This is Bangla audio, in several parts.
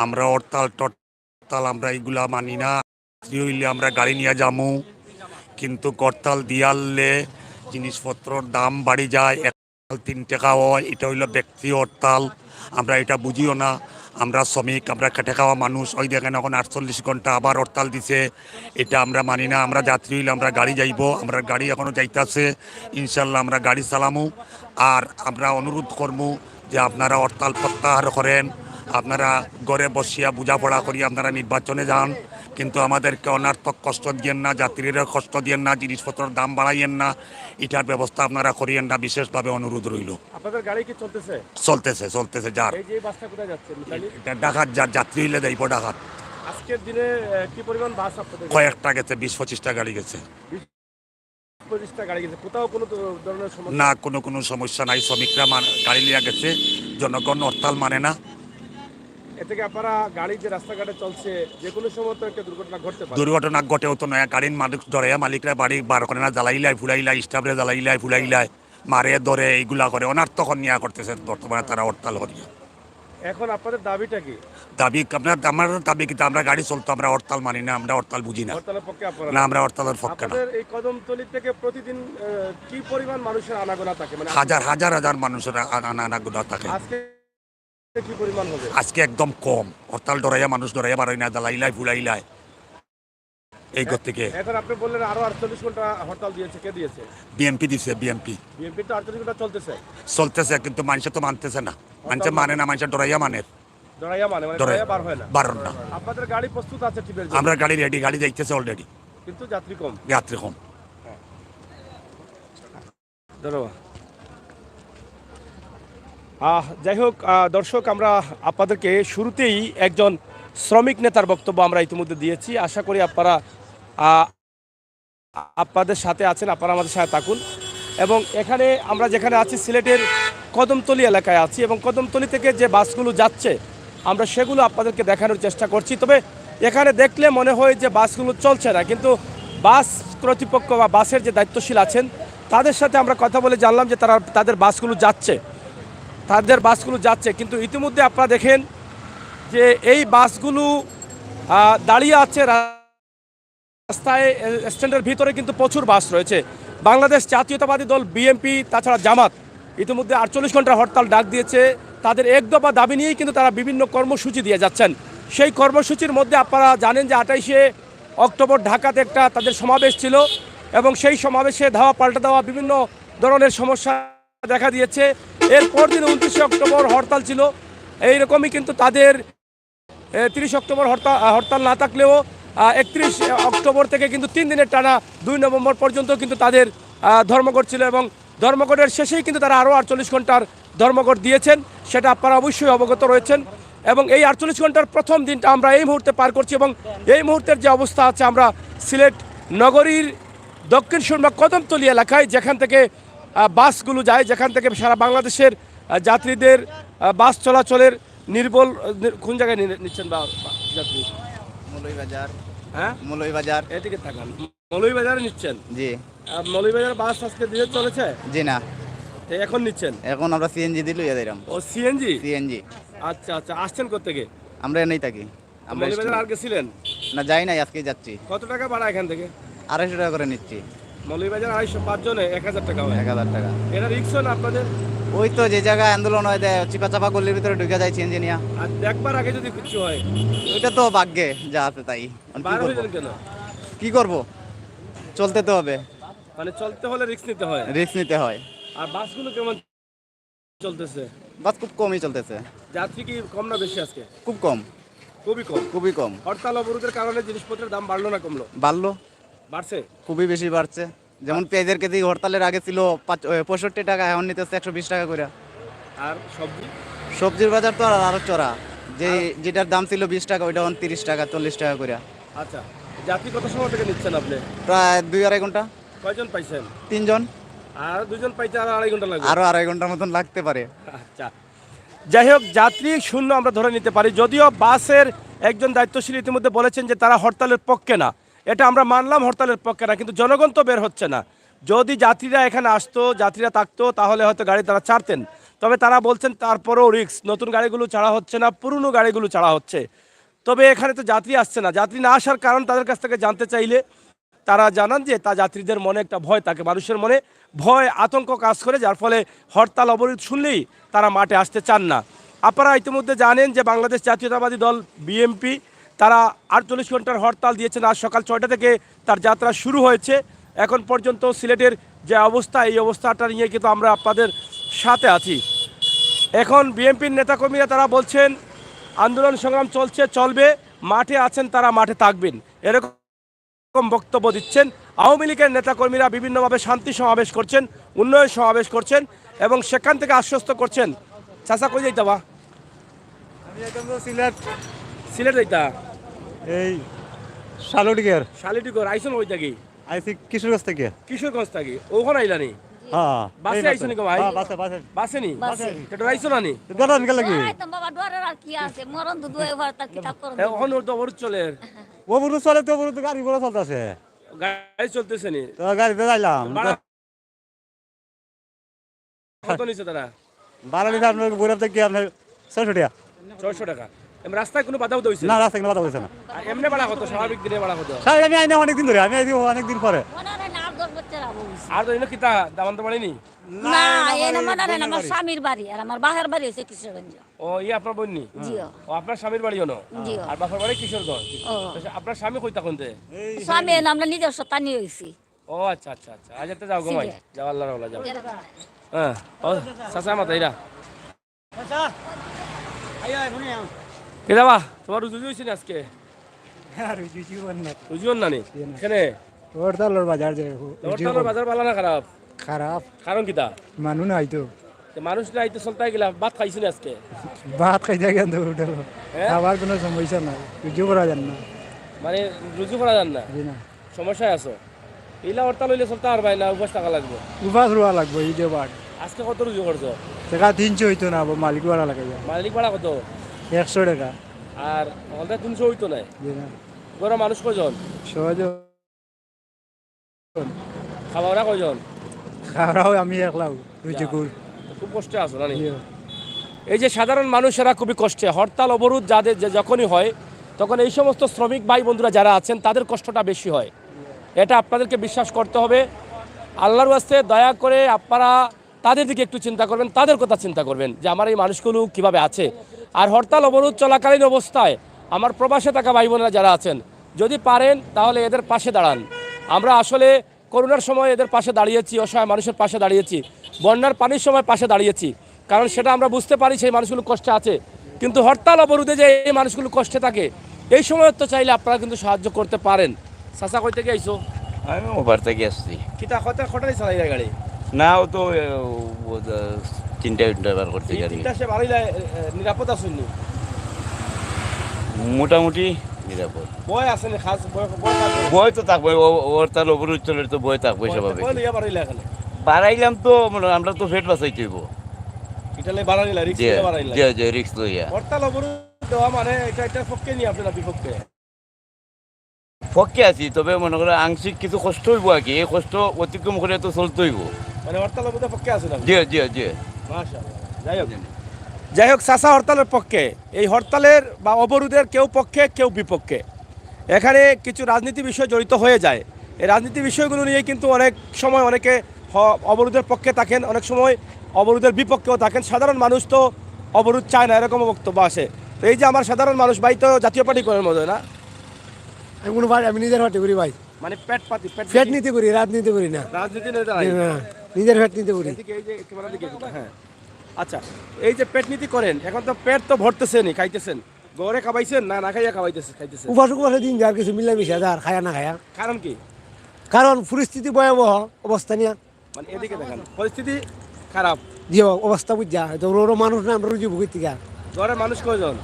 আমরা হরতাল টরতাল আমরা এগুলা মানি না। হইলে আমরা গাড়ি নিয়ে যামু, কিন্তু হরতাল দিয়ালে জিনিসপত্রর দাম বাড়ি যায়, 1 টাকা 3 টাকা হয়। এটা হইল ব্যক্তি হরতাল, আমরা এটা বুঝিও না। আমরা শ্রমিক, আমরা খেটে খাওয়া মানুষ। ওই দেখেন এখন 48 ঘন্টা আবার হরতাল দিছে, এটা আমরা মানি না। আমরা যাত্রী হইলে আমরা গাড়ি যাইব, আমরা গাড়ি এখনো যাইতেছে, ইনশাল্লাহ আমরা গাড়ি চালামু। আর আমরা অনুরোধ করবো যে আপনারা হরতাল প্রত্যাহার করেন, আপনারা ঘরে বসিয়া বোঝাপড়া করি আপনারা নির্বাচনে যান, কিন্তু আমাদেরকে অনার্থক কষ্ট দিয়েন না, যাত্রীরা কষ্ট দিয়েন না, জিনিসপত্রের দাম বাড়াইয়েন না, এটার ব্যবস্থা আপনারা করিয়েন না, বিশেষভাবে অনুরোধ রইল। আপনাদের গাড়ি কি চলতেছে? চলতেছে চলতেছে। যার এই যে বাসটা কোথায় যাচ্ছে মিতালি? এটা ডাকাত, যার যাত্রী হইলে যাইব ডাকাত। আজকের দিনে কি পরিমাণ বাস আপনাদের? কয়েকটা গেছে, 20-25টা গাড়ি গেছে। 20-25টা গাড়ি গেছে, কোথাও কোনো ধরনের সমস্যা? না, কোনো সমস্যা নাই। শ্রমিকরা গাড়ি লিয়া গেছে, জনগণ হরতাল মানে না। এ থেকে আপনারা গাড়ি যে রাস্তাঘাটে চলছে, যে কোনো সময় তো একটা দুর্ঘটনা ঘটতে পারে। দুর্ঘটনা ঘটেও তো নয়া, গাড়ির মালিক ধরে, মালিকরা বাড়ি বার করে না, জ্বালাইলাই ফুলাইলাই, স্টাফরে জ্বালাইলাই ফুলাইলাই, মারে ধরে, এইগুলা করে অনার্থক নিয়া করতেছে বর্তমানে তারা হরতাল করিয়া। এখন আপনাদের দাবিটা কি? দাবি আপনার, আমার দাবি কিন্তু আমরা গাড়ি চলতো, আমরা হরতাল মানি না, আমরা হরতাল বুঝি না। হরতালের পক্ষে আপনারা না, আমরা হরতালের পক্ষে না। আপনাদের এই কদমতলী থেকে প্রতিদিন কি পরিমাণ মানুষের আনাগোনা থাকে? মানে হাজার হাজার মানুষের আনাগোনা থাকে। আজকে কি পরিমাণ হবে? আজকে একদম কম। হরতাল ডরাইয়া মানুষ ডরাইয়া বারোই না, জ্বালাইলাই ফুলাইলাই এই থেকে। এখন আপনি বললেন আরো 48 ঘন্টা হরতাল দিয়েছে, কে দিয়েছে? বিএমপি দিছে, বিএমপি তো 48 ঘন্টা চলতেছে। চলতেছে, কিন্তু মানুষ তো মানতেছে না, মানুষ মানে না, মানুষ ডরাইয়া মানে ডরাইয়া বার হয় না। বারণ না। আপনাদের গাড়ি প্রস্তুত আছে টিপের জন্য? আমরা গাড়ি রেডি, গাড়ি যাইতেছে অলরেডি, কিন্তু যাত্রী কম। যাত্রী কম। ধন্যবাদ। যাই হোক দর্শক, আমরা আপনাদেরকে শুরুতেই একজন শ্রমিক নেতার বক্তব্য আমরা ইতিমধ্যে দিয়েছি। আশা করি আপনারা আপনাদের সাথে আছেন, আপনারা আমাদের সাথে থাকুন। এবং এখানে আমরা যেখানে আছি সিলেটের কদমতলী এলাকায় আছি, এবং কদমতলী থেকে যে বাসগুলো যাচ্ছে আমরা সেগুলো আপনাদেরকে দেখানোর চেষ্টা করছি। তবে এখানে দেখলে মনে হয় যে বাসগুলো চলছে না, কিন্তু বাস কর্তৃপক্ষ বা বাসের যে দায়িত্বশীল আছেন তাদের সাথে আমরা কথা বলে জানলাম যে তাদের বাসগুলো যাচ্ছে, কিন্তু ইতিমধ্যে আপনারা দেখেন যে এই বাসগুলো দাঁড়িয়ে আছে রাস্তায়, স্ট্যান্ডের ভিতরে কিন্তু প্রচুর বাস রয়েছে। বাংলাদেশ জাতীয়তাবাদী দল বিএনপি, তাছাড়া জামাত ইতিমধ্যে 48 ঘন্টার হরতাল ডাক দিয়েছে। তাদের এক দফা দাবি নিয়েই কিন্তু তারা বিভিন্ন কর্মসূচি দিয়ে যাচ্ছেন। সেই কর্মসূচির মধ্যে আপনারা জানেন যে 28শে অক্টোবর ঢাকাতে একটা তাদের সমাবেশ ছিল, এবং সেই সমাবেশে ধাওয়া পাল্টা দেওয়া বিভিন্ন ধরনের সমস্যা দেখা দিয়েছে। এরপর দিন 29শে অক্টোবর হরতাল ছিল। এইরকমই কিন্তু তাদের 30 অক্টোবর হরতাল না থাকলেও 31 অক্টোবর থেকে কিন্তু 3 দিনের টানা 2 নভেম্বর পর্যন্ত কিন্তু তাদের ধর্মঘট ছিল, এবং ধর্মঘটের শেষেই কিন্তু তারা আরও 48 ঘন্টার ধর্মঘট দিয়েছেন, সেটা আপনারা অবশ্যই অবগত রয়েছেন। এবং এই 48 ঘন্টার প্রথম দিনটা আমরা এই মুহূর্তে পার করছি, এবং এই মুহূর্তের যে অবস্থা আছে, আমরা সিলেট নগরীর দক্ষিণ সুরমা কদমতলী এলাকায়, যেখান থেকে বাসগুলো যায়, যেখান থেকে সারা বাংলাদেশের যাত্রীদের বাস চলাচলের নির্ভুল। কোন জায়গায় নিচ্ছেন যাত্রী? মৌলভীবাজার। হ্যাঁ, মৌলভীবাজার। এদিকে থাকান। মৌলভীবাজারে নিচ্ছেন? জি। মৌলভীবাজার বাস আজকে দিয়ে চলেছে? জি না, এখন নিচ্ছেন? এখন আমরা সিএনজি দিল ইয়া দিলাম। ও সিএনজি। সিএনজি। আচ্ছা আচ্ছা, আসছেন কোত্থেকে? আমরা এনেই থাকি। আমরা মৌলভীবাজার আর গেছিলেন? না, যাই নাই, আজকে যাচ্ছি। কত টাকা ভাড়া এখান থেকে? 250 টাকা করে নিচ্ছি। মৌলভীবাজার 250, 5 জনে 1000 টাকা হয়। 1000 টাকা। এটা রিক্স না আপনাদের? ওই তো যে জায়গায় আন্দোলন হয়, চিপা চাপা গল্লির ভিতরে ঢুকে যায় সিএনজি নিয়া। আর দেখবার আগে যদি কিছু হয়? ওইটা তো ভাগ্যে যা আছে তাই। বার হইলেন কেন? কি করব, চলতে তো হবে। মানে চলতে হলে রিক্স নিতে হয়। রিস্ক নিতে হয়। আর বাসগুলো কেমন চলতেছে? বাস খুব কমই চলতেছে। যাত্রী কি কম না বেশি আজকে? খুব কম। খুবই কম। খুবই কম। হরতাল অবরোধের কারণে জিনিসপত্রের দাম বাড়লো না কমলো? বাড়লো। বাড়ছে? খুবই বেশি বাড়ছে। যেমন পেঁয়াজের কেজি হরতালের আগে ছিল 65 টাকা, এখন নিতেছে 120 টাকা করে। আর সবজি? সবজির বাজার তো আরো চড়া। যেটার দাম ছিল 20 টাকা, ওইটা এখন 30 টাকা 40 টাকা করে। আচ্ছা, যাত্রী কত সময় থেকে নিচ্ছেন আপনি? প্রায় 2-2.5 ঘন্টা। কয়জন পাইছেন? 3 জন। আর 2 জন পাইতে আরো 2.5 ঘন্টা লাগবে? আরো 2.5 ঘন্টার মতন লাগতে পারে। আচ্ছা, যাই হোক, যাত্রী শূন্য আমরা ধরে নিতে পারি। যদিও বাসের একজন দায়িত্বশীল ইতিমধ্যে বলেছেন যে তারা হরতালের পক্ষে না, এটা আমরা মানলাম, হরতালের পক্ষে না, কিন্তু জনগণ তো বের হচ্ছে না। যদি যাত্রীরা এখানে আসতো, যাত্রীরা থাকতো, তাহলে হয়তো গাড়ি তারা ছাড়তেন। তবে তারা বলছেন তারপরেও রিস্ক, নতুন গাড়িগুলো ছাড়া হচ্ছে না, পুরনো গাড়িগুলো ছাড়া হচ্ছে। তবে এখানে তো যাত্রী আসছে না, যাত্রী না আসার কারণ তাদের কাছ থেকে জানতে চাইলে তারা জানান যে তা যাত্রীদের মনে একটা ভয় থাকে, মানুষের মনে ভয় আতঙ্ক কাজ করে, যার ফলে হরতাল অবরোধ শুনলেই তারা মাঠে আসতে চান না। আপনারা ইতিমধ্যে জানেন যে বাংলাদেশ জাতীয়তাবাদী দল বিএনপি তারা 48 ঘন্টার হরতাল দিয়েছেন। আজ সকাল 6টা থেকে তার যাত্রা শুরু হয়েছে। এখন পর্যন্ত সিলেটের যে অবস্থা, এই অবস্থাটা নিয়ে কিন্তু আমরা আপনাদের সাথে আছি। এখন বিএনপির নেতাকর্মীরা তারা বলছেন আন্দোলন সংগ্রাম চলছে, চলবে, মাঠে আছেন তারা মাঠে থাকবেন, এরকম বক্তব্য দিচ্ছেন। আওয়ামী লীগের নেতাকর্মীরা বিভিন্নভাবে শান্তি সমাবেশ করছেন, উন্নয়ন সমাবেশ করছেন এবং সেখান থেকে আশ্বস্ত করছেন। চাচা কই যাইতা বা? সিলেট সিলেট যাইতা? এই শালুটিকের শালিটিগড় আইসন ওই থাকি? আইসি কিশোরগঞ্জ থেকে। কিশোরগঞ্জ থাকি। ওখানে আইলানি? হ্যাঁ বাসে আইসনি কো ভাই? বাসে বাসে বাসে নি? বাসে। এটা আইসো না নি? দাঁড়ান গেল কি বাবা ডরের আর কি আছে, মরণ তো দুয়ে ভার তার কিতাব করুন। এখন তো অবরোধ চলে, ও বুড়ো চলে তো বুড়ো গাড়ি ঘোড়া চলতেছে, গাড়ি চলতেছে নি? তো গাড়িতে যাইলাম ভাড়া কত নিছে তারা? বাড়া নিতে আপনার বৈরাব থেকে আপনার 600 টাকা। 600 টাকা। এমনি রাস্তায় কোনো বাধা হইছে? না রাস্তা কোনো কথা বলছে না। আর এমনি ভাড়া কত? স্বাভাবিক দিনে ভাড়া কত? সাহেব আমি আইনা অনেকদিন ধরে, আমি আইছি অনেকদিন পরে। মনারে না 10 বছর আবু। আর তো এনে কিতা দামান তো বাড়িনি? না এনে মনারে না, আমার স্বামীর বাড়ি আর আমার বাহের বাড়ি হচ্ছে কিশোরগঞ্জ। ও আপনার বোননি? জিও ও আপনার স্বামীর বাড়ি হলো? জিও। আর বাপের বাড়ি কিশোরগঞ্জ। ও আপনার স্বামী কই থাকতে? স্বামী এনে আমরা নিজের সত্তানি হইছি। ও আচ্ছা আচ্ছা আচ্ছা। আজ একটা যাও ঘুমাই, সিলেট। যাও আল্লাহর ওলা যাও। হ্যাঁ ও চাচা মাতা এরা কে যাবা? তোমার রুজু হয়েছে না আজকে? রুজু হন না নি? এখানে হরতালের বাজার যে তোমার বাজার ভালো না খারাপ? খারাপ কারণ কিতা? মানুষ নাই তো তে মানুষ না আইতে চলতে গেলা, ভাত খাইছি না আজকে? ভাত খাইতে গেল হোটেল হ্যাঁ? খাবার কোনো সমস্যা নাই সহ্য করা যান না মানে রুজু করা যান না, জি না সমস্যায় আছো? এইলা হরতাল হইলে চলতে আর ভাই না, উপাস টাকা লাগবে। উপাস রোয়া লাগবো এই যে বার আজকে কত রুজু করছো? টাকা 300 হইতো না মালিক ভাড়া লাগে মালিক ভাড়া কত? 100 টাকা আর হলদা 300 হইতো না? জি না গরম মানুষ কয়জন? সহজ খাওয়া কয়জন? খাওয়াও আমি একলাও রুচিকুর খুব কষ্টে আছো না? এই যে সাধারণ মানুষেরা খুবই কষ্টে, হরতাল অবরোধ যাদের যে যখনই হয় তখন এই সমস্ত শ্রমিক ভাই বন্ধুরা যারা আছেন তাদের কষ্টটা বেশি হয়, এটা আপনাদেরকে বিশ্বাস করতে হবে। আল্লাহর ওয়াস্তে দয়া করে আপনারা তাদের দিকে একটু চিন্তা করবেন, তাদের কথা চিন্তা করবেন যে আমার এই মানুষগুলো কিভাবে আছে। আর হরতাল অবরোধ চলাকালীন অবস্থায় আমার প্রবাসে থাকা ভাই বোনেরা যারা আছেন, যদি পারেন তাহলে এদের পাশে দাঁড়ান। আমরা আসলে করোনার সময় এদের পাশে দাঁড়িয়েছি, অসহায় মানুষের পাশে দাঁড়িয়েছি, বন্যার পানির সময় পাশে দাঁড়িয়েছি, কারণ সেটা আমরা বুঝতে পারি সেই মানুষগুলো কষ্টে আছে। কিন্তু হরতাল অবরোধে যে এই মানুষগুলো কষ্টে থাকে, এই সময় তো চাইলে আপনারা কিন্তু সাহায্য করতে পারেন। চাচা কই থেকে আইছো? আমি ওভার থেকে আসছি। কিতা খটাই চালাই গাড়ি? না ও তো তিনটা ড্রাইভার করতে গাড়ি তিনটা সে বাড়িলে নিরাপদ আসেননি? মোটামুটি নিরাপদ। বয় আসেনি খাস বয় বই তো থাকবে, ওর তার অবরোধ চলে তো বই থাকবে স্বাভাবিক। লইয়া বাড়িলে এখানে বাড়াইলাম তো আমরা তো ফেট বাঁচাইতে হইব, ইটালে বাড়াইলা রিক্স যে বাড়াইলা। যে রিক্স লইয়া। হরতাল অবরোধ দেওয়া মানে এটা একটা পক্ষে নিয়ে আপনারা বিপক্ষে? পক্ষে আছি, তবে মনে করো আংশিক কিছু কষ্ট হইব আর কি, এই কষ্ট অতিক্রম করে তো চলতে হইব। মানে হরতাল অবরোধের পক্ষে আছে না? জি জি জি। যাই হোক চাচা হরতালের পক্ষে। এই হরতালের বা অবরোধের কেউ পক্ষে কেউ বিপক্ষে। এখানে কিছু রাজনীতি বিষয় জড়িত হয়ে যায়, এই রাজনীতি বিষয়গুলো নিয়ে কিন্তু অনেক সময় অনেকে অবরোধের পক্ষে থাকেন, অনেক সময় অবরোধের বিপক্ষেও থাকেন। সাধারণ মানুষ তো অবরোধ চায় না, এরকম বক্তব্য আসে। তো এই যে আমার সাধারণ মানুষ ভাই তো জাতীয় পার্টি করার মতো না, আমি কোনো ভাই আমি নিজের হাতে করি ভাই মানে পেট পাতি ফ্যাট নিতে করি রাজনীতি করি না রাজনীতি নেতা নাই। না, নিজের ফ্যাট নিতে করি এদিকে এই যে ক্যামেরা দিকে একটু, হ্যাঁ আচ্ছা। এই যে পেট নীতি করেন, এখন তো পেট তো ভরতেছেন, খাইতেছেন, গড়ে খাবাইছেন না না খাইয়া খাইতেছেন? উপাস উপাসে দিন যার কিছু মিলামিশা আর খায়া না খায়া কারণ কি? কারণ পরিস্থিতি ভয়াবহ অবস্থা নিয়ে মানে এদিকে দেখেন পরিস্থিতি খারাপ, যে অবস্থা বুঝা তো ওরও মানুষ না আমরা রুজি ভুগি থেকে ঘরের মানুষ কয়জন?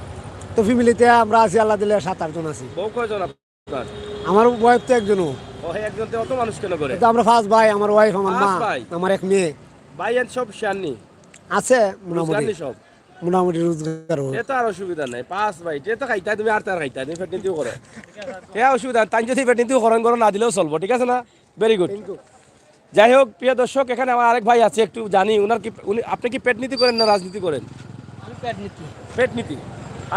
তো ফ্যামিলিতে আমরা আছি আল্লাহ দিলে 7-8 জন আছি। বউ কয়জন আপনার? আমার ওয়াইফ তো একজনও, ও একজন তো অত মানুষ কেন করে? তো আমরা 5 ভাই, আমার ওয়াইফ, আমার মা, 5 ভাই? আমার এক মেয়ে ভাই এন সব শেয়ারনি আছে মোটামুটি রোজগারনি সব? মোটামুটি রোজগার এ তো আর অসুবিধা নাই, 5 ভাই যে তো খাইতা, তুমি আর তার খাইতা, তুমি পেট নিতেও করো, এ অসুবিধা তাই যদি পেট নিতেও করেন করো, না দিলেও চলবো, ঠিক আছে না? Very good. যাই হোক প্রিয় দর্শক, এখানে আমার আরেক ভাই আছে, একটু জানি উনার কি আপনি কি পেট নীতি করেন না রাজনীতি করেন? পেট নীতি।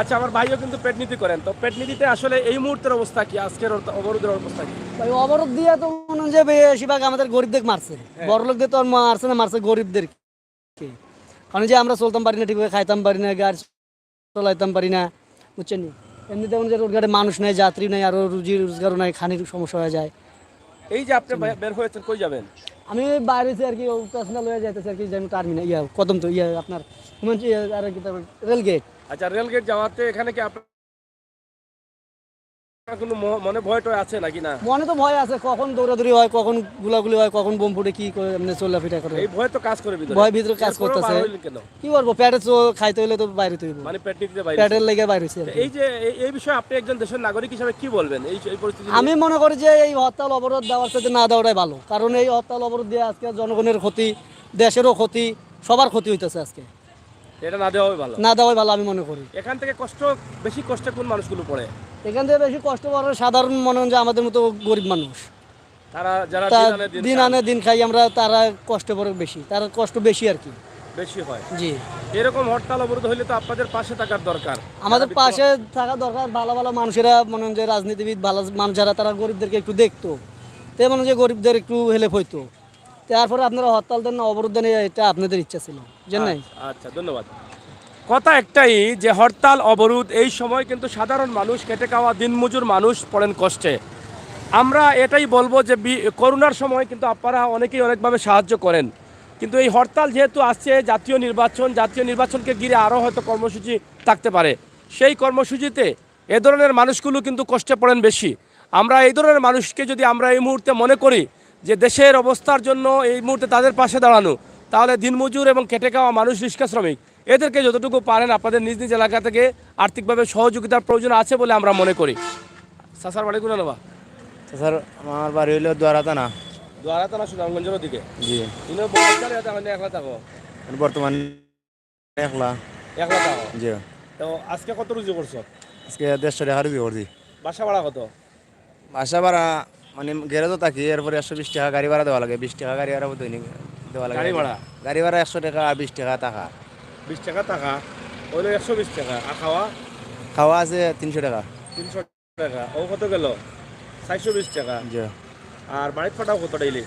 আচ্ছা, আমার ভাইও কিন্তু পেট নীতি করেন। তো পেট নীতিতে আসলে এই মুহূর্তের অবস্থা কি, আজকের অবরোধের অবস্থা কি? ভাই অবরোধ দিয়ে তো মনে হয় যে বেশিরভাগ আমাদের গরিবদের মারছে, বড় লোকদের তো আর মারছে না, মারছে গরিবদের। কারণ যে আমরা চলতাম পারি না, ঠিকভাবে খাইতাম পারি না, গাড়ি চলাইতাম পারি না, বুঝছেন? এমনিতে যে রোডঘাটে মানুষ নেই, যাত্রী নেই, আরো রুজি রোজগারও নাই, খানির সমস্যা হয়ে যায়। এই যে আপনি বের হয়েছেন, কই যাবেন? আমি বাইরে আর কি পেছনা লয়ে যাইতেছি আর কি, যেমন টার্মিনাল কদম তো আপনার আর কি রেলগেট। আচ্ছা, রেলগেট যাওয়াতে এখানে কি আপনার কোনো মনে ভয় টয় আছে নাকি না? মনে তো ভয় আছে, কখন দৌড়াদৌড়ি হয়, কখন গুলাগুলি হয়, কখন বোম ফুটে, কি করে এমনি চল্লাফিটা করে। এই ভয় তো কাজ করে ভিতরে, ভয় ভিতরে কাজ এরপরেও করতেছে। বার হইলেন কেন? কি করবো, পেটে খাইতে হইলে তো বাইরে তৈরি, মানে পেট নীতিতে বাইরে। পেটের লেগে বাইরে হইছে আর কি। এই যে এই বিষয়ে আপনি একজন দেশের নাগরিক হিসেবে কি বলবেন এই পরিস্থিতি? আমি মনে করি যে এই হরতাল অবরোধ দেওয়ার সাথে না দেওয়াটাই ভালো, কারণ এই হরতাল অবরোধ দিয়ে আজকে জনগণের ক্ষতি, দেশেরও ক্ষতি, সবার ক্ষতি হইতেছে আজকে। এটা না দেওয়াই ভালো। না দেওয়াই ভালো আমি মনে করি। এখান থেকে বেশি কষ্টে কোন মানুষগুলো পড়ে? এখান থেকে বেশি কষ্ট করে সাধারণ মনে হয় যে আমাদের মতো গরিব মানুষ, তারা যারা দিন আনে দিন খাই আমরা, তারা কষ্ট পড়ে বেশি, তার কষ্ট বেশি আর কি, বেশি হয়। জি। এরকম হরতাল অবরোধ হইলে তো আপনাদের পাশে থাকার দরকার। আমাদের পাশে থাকা দরকার। ভালো ভালো মানুষেরা মনে হয় যে রাজনীতিবিদ ভালো মানুষ যারা, তারা গরিবদেরকে একটু দেখতো, তো মনে হয় যে গরিবদের একটু হেল্প হইতো। তারপরে আপনারা হরতাল দেন না অবরোধ দেন, এটা আপনাদের ইচ্ছা ছিল, যে নাই। আচ্ছা, ধন্যবাদ। কথা একটাই যে হরতাল অবরোধ এই সময় কিন্তু সাধারণ মানুষ, খেটে খাওয়া দিনমজুর মানুষ পড়েন কষ্টে। আমরা এটাই বলবো যে করোনার সময় কিন্তু আপনারা অনেকেই অনেকভাবে সাহায্য করেন, কিন্তু এই হরতাল যেহেতু আসছে, জাতীয় নির্বাচনকে ঘিরে আরও হয়তো কর্মসূচি থাকতে পারে। সেই কর্মসূচিতে এ ধরনের মানুষগুলো কিন্তু কষ্টে পড়েন বেশি। আমরা এই ধরনের মানুষকে যদি আমরা এই মুহূর্তে মনে করি যে দেশের অবস্থার জন্য এই মুহূর্তে তাদের পাশে দাঁড়ানো, তাহলে দিনমজুর এবং খেটে খাওয়া মানুষ, রিক্সা শ্রমিক, এদেরকে যতটুকু পারেন আপনাদের নিজ নিজ এলাকা থেকে আর্থিকভাবে সহযোগিতার প্রয়োজন আছে বলে আমরা মনে করি। সাসার বাড়ি কোন নেবা? স্যার আমার বাড়ি হইলো দ্বারাতানা। দ্বারাতানা সুনামগঞ্জের দিকে? জি। তুমি বড় একলা থাকো? বর্তমানে একলা থাকো? জি। তো আজকে কত রুজি করছো? আজকে 150 টাকা রুজি করছি। বাসা ভাড়া কত? বাসা ভাড়া মানে গ্যারেজও থাকি, এরপরে 120 টাকা গাড়ি ভাড়া দেওয়া লাগে, 20 টাকা গাড়ি ভাড়া দৈনিক দেওয়া লাগে। গাড়ি ভাড়া 100 টাকা আর 20 টাকা টাকা। 20 টাকা টাকা হইলো 120 টাকা। আর খাওয়া আছে 300 টাকা। 300 টাকা। ও কত গেল? 420 টাকা। জি। আর বাড়িতে পাঠাও কত ডেইলি?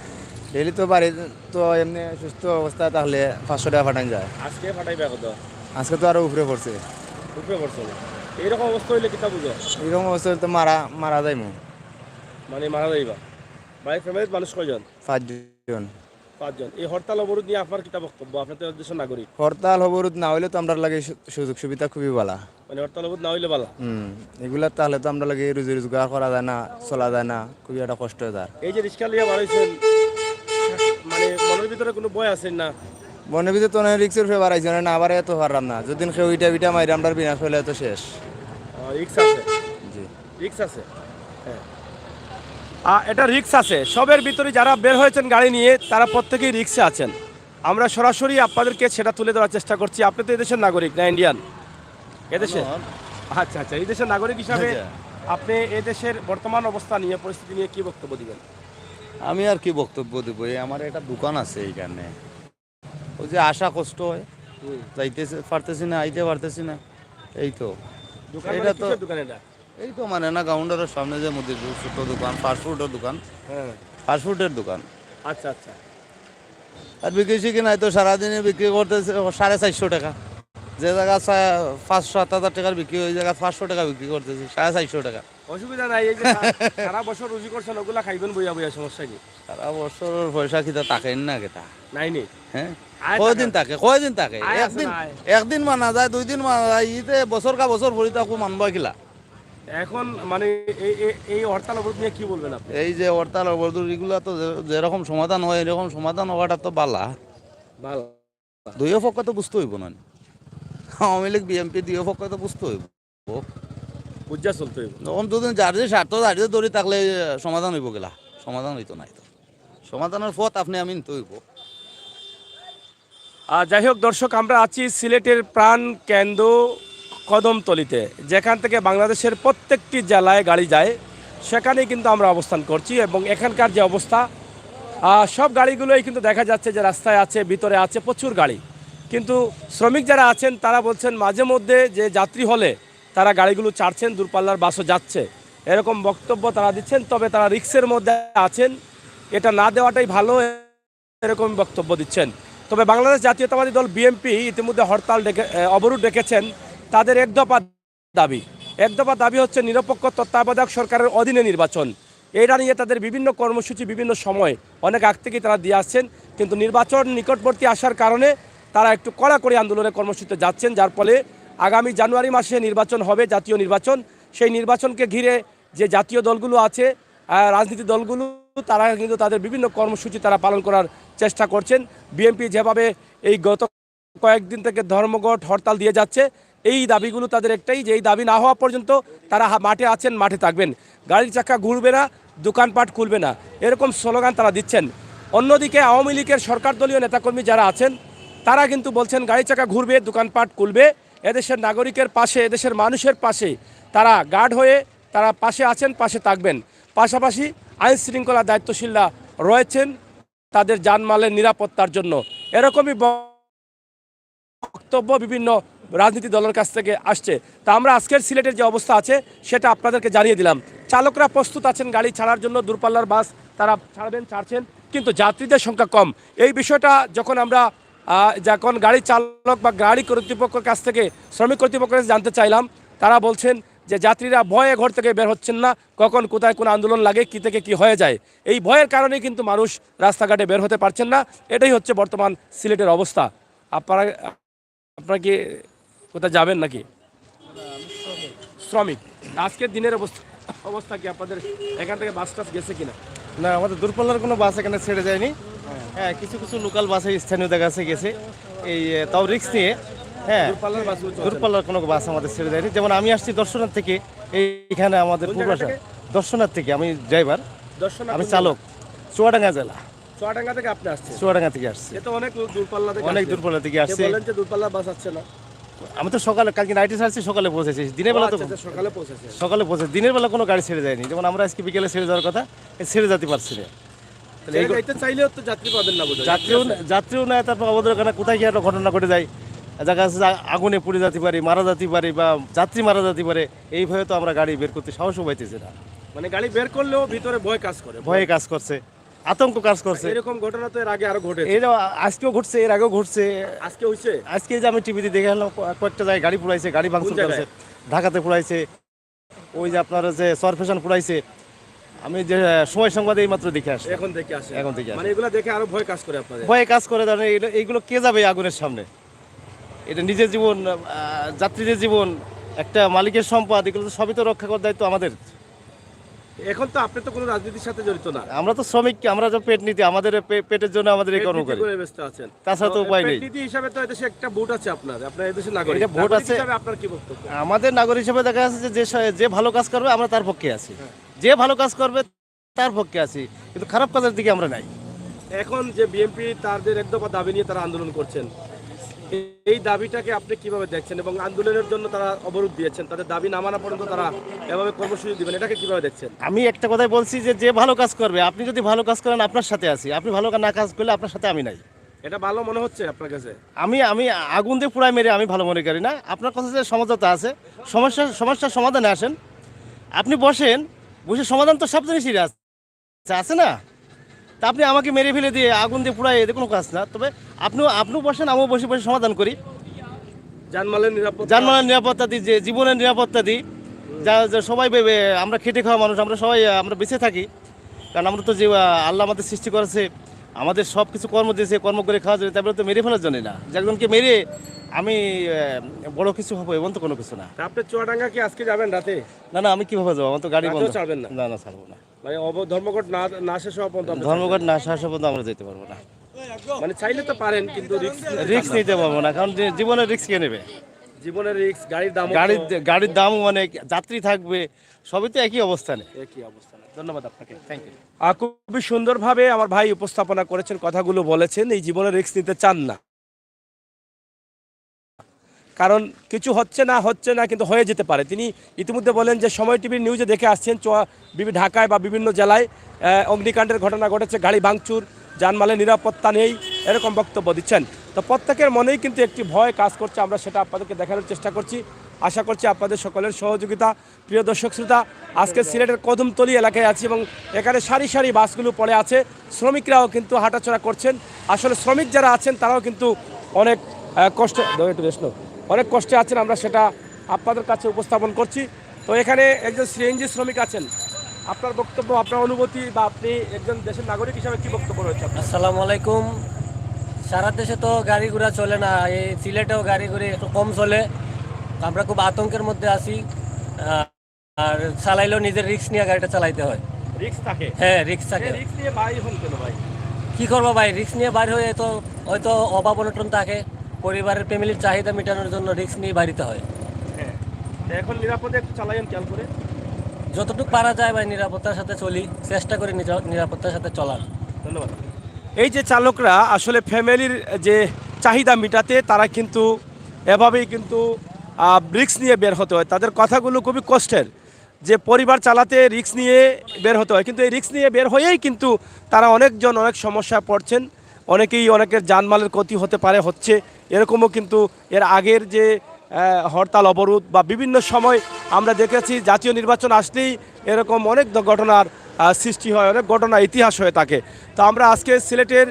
ডেইলি তো বাড়ি তো এমনি সুস্থ অবস্থা তাহলে 500 টাকা পাঠান যায়। আজকে পাঠাইবে কত? আজকে তো আরো উপরে পড়ছে। উপরে পড়ছে? এইরকম অবস্থা হইলে কিতা বুঝো? এরকম অবস্থা তো মারা যায় মানে মারা যাইবা। বাড়ির ফ্যামিলির মানুষ কয়জন? 5 জন। 5 জন। এই হরতাল অবরোধ নিয়ে আপনার কিতা বক্তব্য? আপনি তো দেশের নাগরিক। হরতাল অবরোধ না হইলে তো আমরা লাগে সুযোগ সুবিধা খুবই ভালো। মানে হরতাল অবরোধ না হইলে ভালো? এগুলা তাহলে তো আমরা লাগে রুজি রোজগার করা যায় না, চলা যায় না, খুবই একটা কষ্ট হয় তার। এই যে রিক্সা লিয়া বাড়াইছেন, মানে মনের ভিতরে কোনো ভয় আছে না? বনের ভিতরে তো রিক্সের ফে বাড়াইছে না, আবার এত পারলাম না, যদি কেউ ইটা মারি আমরা বিনা ফেলে তো শেষ। রিক্স আছে? জি, রিক্স আছে। হ্যাঁ, এটা রিক্স আছে। সবের ভিতরে যারা বের হয়েছেন গাড়ি নিয়ে, তারা প্রত্যেকেই রিক্সে আছেন। আমরা সরাসরি আপনাদেরকে সেটা তুলে দেওয়ার চেষ্টা করছি। আপনি তো এদেশের নাগরিক না ইন্ডিয়ান? এদেশে? আচ্ছা আচ্ছা, এই দেশের নাগরিক হিসাবে আপনি এদেশের বর্তমান অবস্থা নিয়ে, পরিস্থিতি নিয়ে কি বক্তব্য দিবেন? আমি আর কি বক্তব্য দেবো, আমার একটা দোকান আছে এইখানে, ওই যে আসা কষ্ট হয়, যাইতে পারতেছি না, আইতে পারতেছি না, এই তো। এটা তো দোকান, এটা এই তো মানে না গাউন্ডারের সামনে যে মুদির ছোট দোকান, ফাস্টফুডের দোকান। হ্যাঁ, ফাস্টফুডের দোকান। আচ্ছা আচ্ছা। আর বিক্রি কিনা তো সারাদিনে বিক্রি করতেছে 450 টাকা, যে জায়গা 5-7 টাকার বিক্রি, ওই জায়গা 500 টাকা বিক্রি করতেছে, 450 টাকা। অসুবিধা নাই, এই যে সারা বছর রুজি করছেন, ওগুলা খাইবেন বইয়া বইয়া, সমস্যা কি? সারা বছর পয়সা কিতা তাকেন না কেতা? নাই নি। হ্যাঁ, কয়দিন থাকে? একদিন মানা যায়, 2 দিন মানা যায়, ইতে বছর কা বছর ভরি তাকু মানবা কিলা। এখন মানে এই হরতাল অবরোধ নিয়ে কি বলবেন আপনি? এই যে হরতাল অবরোধ এগুলা তো যেরকম সমাধান হয়, এরকম সমাধান হওয়াটা তো বালা ভালো। দুই পক্ষ তো বুঝতে হইব না, আওয়ামী লীগ বিএনপি দুই পক্ষ তো বুঝতে হইব, বুঝা চলতে হইব। তখন দুদিন যার যে স্বার্থ দাঁড়িয়ে ধরি থাকলে সমাধান হইব গেলা, সমাধান হইতো নাই। তো সমাধানের পথ আপনি আমি নিতে হইব। যাই হোক দর্শক, আমরা আছি সিলেটের প্রাণ কেন্দ্র কদমতলিতে, যেখান থেকে বাংলাদেশের প্রত্যেকটি জেলায় গাড়ি যায়, সেখানেই কিন্তু আমরা অবস্থান করছি। এবং এখানকার যে অবস্থা, সব গাড়িগুলোই কিন্তু দেখা যাচ্ছে যে রাস্তায় আছে, ভিতরে আছে প্রচুর গাড়ি, কিন্তু শ্রমিক যারা আছেন তারা বলছেন মাঝে মধ্যে যে যাত্রী হলে তারা গাড়িগুলো ছাড়ছেন, দূরপাল্লার বাসও যাচ্ছে, এরকম বক্তব্য তারা দিচ্ছেন। তবে তারা রিক্সের মধ্যে আছেন, এটা না দেওয়াটাই ভালো, এরকম বক্তব্য দিচ্ছেন। তবে বাংলাদেশ জাতীয়তাবাদী দল বিএনপি ইতিমধ্যে হরতাল অবরোধ ডেকেছেন। তাদের এক দফা দাবি হচ্ছে নিরপেক্ষ তত্ত্বাবধায়ক সরকারের অধীনে নির্বাচন। এটা নিয়ে তাদের বিভিন্ন কর্মসূচি বিভিন্ন সময় অনেক আগ থেকেই তারা দিয়ে আসছেন, কিন্তু নির্বাচন নিকটবর্তী আসার কারণে তারা একটু কড়াকড়ি আন্দোলনের কর্মসূচিতে যাচ্ছেন, যার ফলে আগামী জানুয়ারি মাসে নির্বাচন হবে, জাতীয় নির্বাচন। সেই নির্বাচনকে ঘিরে যে জাতীয় দলগুলো আছে, রাজনীতি দলগুলো, তারা কিন্তু তাদের বিভিন্ন কর্মসূচি তারা পালন করার চেষ্টা করছেন। বিএনপি যেভাবে এই গত কয়েকদিন থেকে ধর্মঘট হরতাল দিয়ে যাচ্ছে, এই দাবিগুলো তাদের একটাই, যে এই দাবি না হওয়া পর্যন্ত তারা মাঠে আছেন, মাঠে থাকবেন, গাড়ির চাকা ঘুরবে না, দোকানপাট খুলবে না, এরকম স্লোগান তারা দিচ্ছেন। অন্যদিকে আওয়ামী লীগের সরকার দলীয় নেতাকর্মী যারা আছেন তারা কিন্তু বলছেন গাড়ি চাকা ঘুরবে, দোকানপাট খুলবে, এদেশের নাগরিকের পাশে, এদেশের মানুষের পাশে তারা গার্ড হয়ে তারা পাশে আছেন, পাশে থাকবেন। পাশাপাশি আইন শৃঙ্খলা দায়িত্বশীলরা রয়েছেন তাদের জানমালের নিরাপত্তার জন্য। এরকমই বক্তব্য বিভিন্ন রাজনীতি দলের কাছ থেকে আসছে। তা আমরা আজকের সিলেটের যে অবস্থা আছে সেটা আপনাদেরকে জানিয়ে দিলাম। চালকরা প্রস্তুত আছেন গাড়ি ছাড়ার জন্য, দূরপাল্লার বাস তারা ছাড়ছেন, কিন্তু যাত্রীদের সংখ্যা কম। এই বিষয়টা যখন আমরা যখন গাড়ি চালক বা গাড়ি কর্তৃপক্ষের কাছ থেকে, শ্রমিক কর্তৃপক্ষের কাছে জানতে চাইলাম, তারা বলছেন যে যাত্রীরা ভয়ে ঘর থেকে বের হচ্ছেন না, কখন কোথায় কোন আন্দোলন লাগে, কী থেকে কী হয়ে যায়, এই ভয়ের কারণেই কিন্তু মানুষ রাস্তাঘাটে বের হতে পারছেন না। এটাই হচ্ছে বর্তমান সিলেটের অবস্থা। আপনারা কি কোথায় যাবেন নাকি? শ্রমিক, আজকের দিনের অবস্থা কি আপনাদের এখান থেকে বাস টাস গেছে কিনা? না, আমাদের দূরপাল্লার কোনো বাস এখানে ছেড়ে যায়নি। হ্যাঁ, কিছু কিছু লোকাল বাসে স্থানীয় কাছে গেছে, এই তাও রিক্স নিয়ে। হ্যাঁ, দূরপাল্লার কোনো বাস আমাদের ছেড়ে যায়নি। যেমন আমি আসছি দর্শনার থেকে, এইখানে আমাদের পূর্বাশা দর্শনার থেকে, আমি ড্রাইভার, আমি চালক, চুয়াডাঙ্গা জেলা। চুয়াডাঙ্গা থেকে আপনি আসছেন? চুয়াডাঙ্গা থেকে আসছি। এটা অনেক দূরপাল্লা থেকে, অনেক দূরপাল্লা থেকে আসছে। বলেন যে দূরপাল্লা বাস আসছে না। আমি তো সকালে, কালকে নাইটে ছাড়ছি, সকালে পৌঁছেছি। দিনের বেলা তো সকালে পৌঁছেছে, সকালে পৌঁছে, দিনের বেলা কোনো গাড়ি ছেড়ে যায়নি। যেমন আমরা আজকে বিকেলে ছেড়ে যাওয়ার কথা, ছেড়ে যেতে পারছি না। চাইলেও তো যাত্রী পাবেন না, যাত্রীও নেয়। তারপর আমাদের ওখানে কোথায় কি একটা ঘটনা ঘটে যায়, জায়গা আছে আগুনে পুড়ে যেতে পারি, মারা যেতে পারি, বা যাত্রী মারা যেতে পারে, এইভাবে তো আমরা গাড়ি বের করতে সাহসও পাইতেছি না। মানে গাড়ি বের করলেও ভিতরে ভয় কাজ করে, ভয়ে কাজ করছে, আতঙ্ক কাজ করছে। এরকম ঘটনা তো এর আগে আরো ঘটেছে। এটা আজকেও ঘটছে, এর আগেও ঘটছে। আজকে হইছে, আজকে যে আমি টিভিতে দেখে এলাম কয়েকটা জায়গায় গাড়ি পুড়াইছে, গাড়ি ভাঙচুর করেছে। ঢাকাতে পুড়াইছে, ওই যে আপনার যে সরফেশন পুড়াইছে। আমি যে সময় সংবাদে এইমাত্র দেখে আসি, এখন দেখে আসে, এখন থেকে মানে এগুলো দেখে আরো ভয় কাজ করে আপনাদের? ভয়ে কাজ করে। ধরেন এইগুলো কে যাবে আগুনের সামনে? এটা নিজের জীবন, যাত্রীদের জীবন, একটা মালিকের সম্পদ, এগুলো তো সবই তো রক্ষা করার দায়িত্ব আমাদের। এখন তো আপনি তো কোনো রাজনীতির সাথে জড়িত না। আমরা তো শ্রমিক, আমরা তো পেট নীতি, আমাদের পেটের জন্য আমাদের এই কর্ম করি, তাছাড়া তো উপায় নেই। নীতি হিসাবে তো এদেশে একটা ভোট আছে, আপনার এদেশের নাগরিক, এটা ভোট আছে। আপনার কি বক্তব্য? আমাদের নাগরিক হিসেবে দেখা যাচ্ছে যে যে ভালো কাজ করবে আমরা তার পক্ষে আছি, যে ভালো কাজ করবে তার পক্ষে আছি, কিন্তু খারাপ কাজের দিকে আমরা নাই। এখন যে বিএনপি তাদের এক দফা দাবি নিয়ে তারা আন্দোলন করছেন, এই দাবিটাকে আপনি কিভাবে দেখছেন? এবং আন্দোলনের জন্য তারা অবরোধ দিয়েছেন, তাদের দাবি না মানা পর্যন্ত তারা এভাবে কর্মসূচি দিবেন, এটাকে কিভাবে দেখছেন? আমি একটা কথাই বলছি যে ভালো কাজ করবে, আপনি যদি ভালো কাজ করেন আপনার সাথে আছি, আপনি ভালো না কাজ করলে আপনার সাথে আমি নাই। এটা ভালো মনে হচ্ছে আপনার কাছে? আমি আগুন দিয়ে পুরাই মেরে আমি ভালো মনে করি না। আপনার কথা যে সমঝোতা আছে, সমস্যার সমাধানে আসেন, আপনি বসে সমাধান তো সব জিনিসই আছে না। তা আপনি আমাকে মেরে ফেলে দিয়ে আগুন দিয়ে পুরাই, এতে কোনো কাজ না। তবে আপনিও বসেন, আমিও বসে বসে সমাধান করি, জানমালের নিরাপত্তা দিই, যে জীবনের নিরাপত্তা দিই। যা সবাই আমরা খেটে খাওয়া মানুষ, আমরা সবাই আমরা বেঁচে থাকি, কারণ আমরা তো যে আল্লাহ আমাদের সৃষ্টি করেছে, আমাদের সব কিছু কর্ম দিয়েছে, কর্ম করে খাওয়া যায়, তারপরে তো মেরে ফেলার জন্য না, যে একজনকে মেরে আমি বড় কিছু হবো এমন তো কোনো কিছু না। আপনি চুয়াডাঙ্গা কি আজকে যাবেন রাতে? না, আমি কিভাবে যাবো? আমার তো গাড়ি বন্ধ। ছাড়বেন না? না, ছাড়বো না। মানে ধর্মঘট না শেষ হওয়া পর্যন্ত? ধর্মঘট না শেষ পর্যন্ত আমরা যেতে পারবো না। মানে চাইলে তো পারেন, কিন্তু রিস্ক নিতে পারবো না, কারণ জীবনের রিস্ক কে নেবে? জীবনের রিস্ক, গাড়ির দাম অনেক, যাত্রী থাকবে, সবই তো একই অবস্থানে। ধন্যবাদ আপনাকে, থ্যাংক ইউ। খুবই সুন্দরভাবে আমার ভাই উপস্থাপনা করেছেন, কথাগুলো বলেছেন, এই জীবনের রিস্ক নিতে চান না, কারণ কিছু হচ্ছে না কিন্তু হয়ে যেতে পারে। তিনি ইতিমধ্যে বলেন যে সময় টিভির নিউজে দেখে আসছেন ঢাকায় বা বিভিন্ন জেলায় অগ্নিকাণ্ডের ঘটনা ঘটেছে, গাড়ি ভাঙচুর, যানমালের নিরাপত্তা নেই, এরকম বক্তব্য দিচ্ছেন। তো প্রত্যেকের মনেই কিন্তু একটি ভয় কাজ করছে, আমরা সেটা আপনাদেরকে দেখানোর চেষ্টা করছি। আশা করছি আপনাদের সকলের সহযোগিতা। প্রিয় দর্শক শ্রোতা, আজকে সিলেটের কদমতলী এলাকায় আছি এবং এখানে সারি সারি বাসগুলো পড়ে আছে, শ্রমিকরাও কিন্তু হাঁটাচলা করছেন। আসলে শ্রমিক যারা আছেন তারাও কিন্তু অনেক অনেক কষ্টে আছেন, আমরা সেটা আপনাদের কাছে উপস্থাপন করছি। তো এখানে একজন সিএনজি শ্রমিক আছেন, আপনার বক্তব্য, আপনার অনুভূতি, বা আপনি একজন দেশের নাগরিক হিসাবে কি বক্তব্য রয়েছে আপনার? আসসালামু আলাইকুম। সারা দেশে তো গাড়ি ঘোড়া চলে না, এই সিলেটেও গাড়ি ঘুরে একটু কম চলে। আমরা খুব আতঙ্কের মধ্যে আছি, আর চালাইলেও নিজের রিস্ক নিয়ে গাড়িটা চালাইতে হয়। রিস্ক থাকে? হ্যাঁ, রিস্ক থাকে। রিস্ক নিয়ে বাইরে হন কেন ভাই? কি করবো ভাই, রিস্ক নিয়ে বাইরে হয়ে তো হয়তো অভাব অনটন থাকে, পরিবারের ফ্যামিলির চাহিদা মেটানোর জন্য রিস্ক নিয়ে বাড়িতে হয়। হ্যাঁ, এখন নিরাপদে একটু চালাইন খেয়াল করে। যতটুকু পারা যায় ভাই নিরাপত্তার সাথে চলি, চেষ্টা করি নিরাপত্তার সাথে চলার। ধন্যবাদ। এই যে চালকরা আসলে ফ্যামিলির যে চাহিদা মেটাতে তারা কিন্তু এভাবেই কিন্তু রিস্ক নিয়ে বের হতে হয়। তাদের কথাগুলো খুবই কষ্টের, যে পরিবার চালাতে রিস্ক নিয়ে বের হতে হয়, কিন্তু এই রিস্ক নিয়ে বের হয়েই কিন্তু তারা অনেকজন অনেক সমস্যায় পড়ছেন। অনেকের জানমালের ক্ষতি হতে পারে, হচ্ছে। এরকমও কিন্তু এর আগের যে হরতাল অবরোধ বা বিভিন্ন সময় আমরা দেখেছি, জাতীয় নির্বাচন আসলেই এরকম অনেক ঘটনার সৃষ্টি হয়, অনেক ঘটনা ইতিহাস হয়ে থাকে। তো আমরা আজকে সিলেটের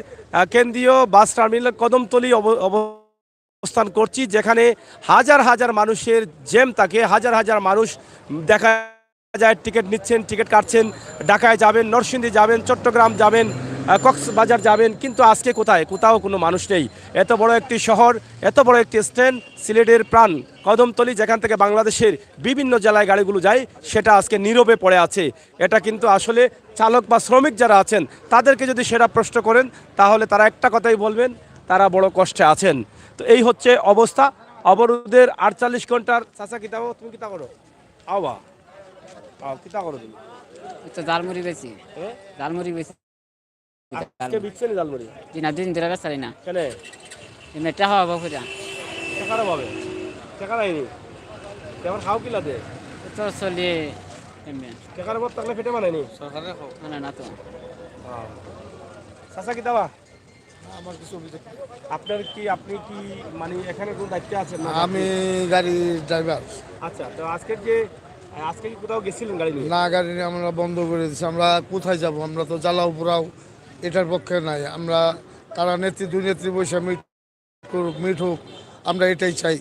কেন্দ্রীয় বাস টার্মিনাল কদমতলী অবস্থান করছি, যেখানে হাজার হাজার মানুষের জ্যাম থাকে, হাজার হাজার মানুষ দেখা যায় টিকিট নিচ্ছেন, টিকিট কাটছেন, ঢাকায় যাবেন, নরসিংদী যাবেন, চট্টগ্রাম যাবেন, কক্সবাজার যাবেন, কিন্তু আজকে কোথাও কোনো মানুষ নেই। এত বড় একটি শহর, এত বড় একটি স্ট্যান্ড, সিলেটের প্রাণ কদমতলী, যেখান থেকে বাংলাদেশের বিভিন্ন জেলায় গাড়িগুলো যায়, সেটা আজকে নীরবে পড়ে আছে। এটা কিন্তু আসলে চালক বা শ্রমিক যারা আছেন তাদেরকে যদি সেটা প্রশ্ন করেন তাহলে তারা একটা কথাই বলবেন, তারা বড় কষ্টে আছেন। তো এই হচ্ছে অবস্থা। অবরোধের 48 ঘন্টার চাচা কিতা তুমি কিতা করো? আওয়া কিতা করো তুমি? জালমুড়ি বেশি, জালমুড়ি বেশি। আজকে বিকছেন জালমুড়ি? জি না, দিন ধরে বেচারি না। কেন? এটা হওয়া বাবুরা টাকার অভাবে? টাকা নাইনি? কেমন খাও কিলা দে? তো চলি এমনি টাকার অভাব থাকলে ফেটে মানেনি? মানে না তো। চাচা কি দাবা? আমার কিছু অভিযোগ। আপনি কি মানে এখানে কোন দায়িত্বে আছেন? আমি গাড়ি ড্রাইভার। আচ্ছা, তো আজকে কি কোথাও গেছিলেন গাড়ি নিয়ে? না, গাড়ি আমরা বন্ধ করে দিচ্ছি। আমরা কোথায় যাব? আমরা তো জ্বালাও পোড়াও এটার পক্ষে নাই। আমরা তারা দুই নেত্রী বসে মিট হোক, আমরা এটাই চাই।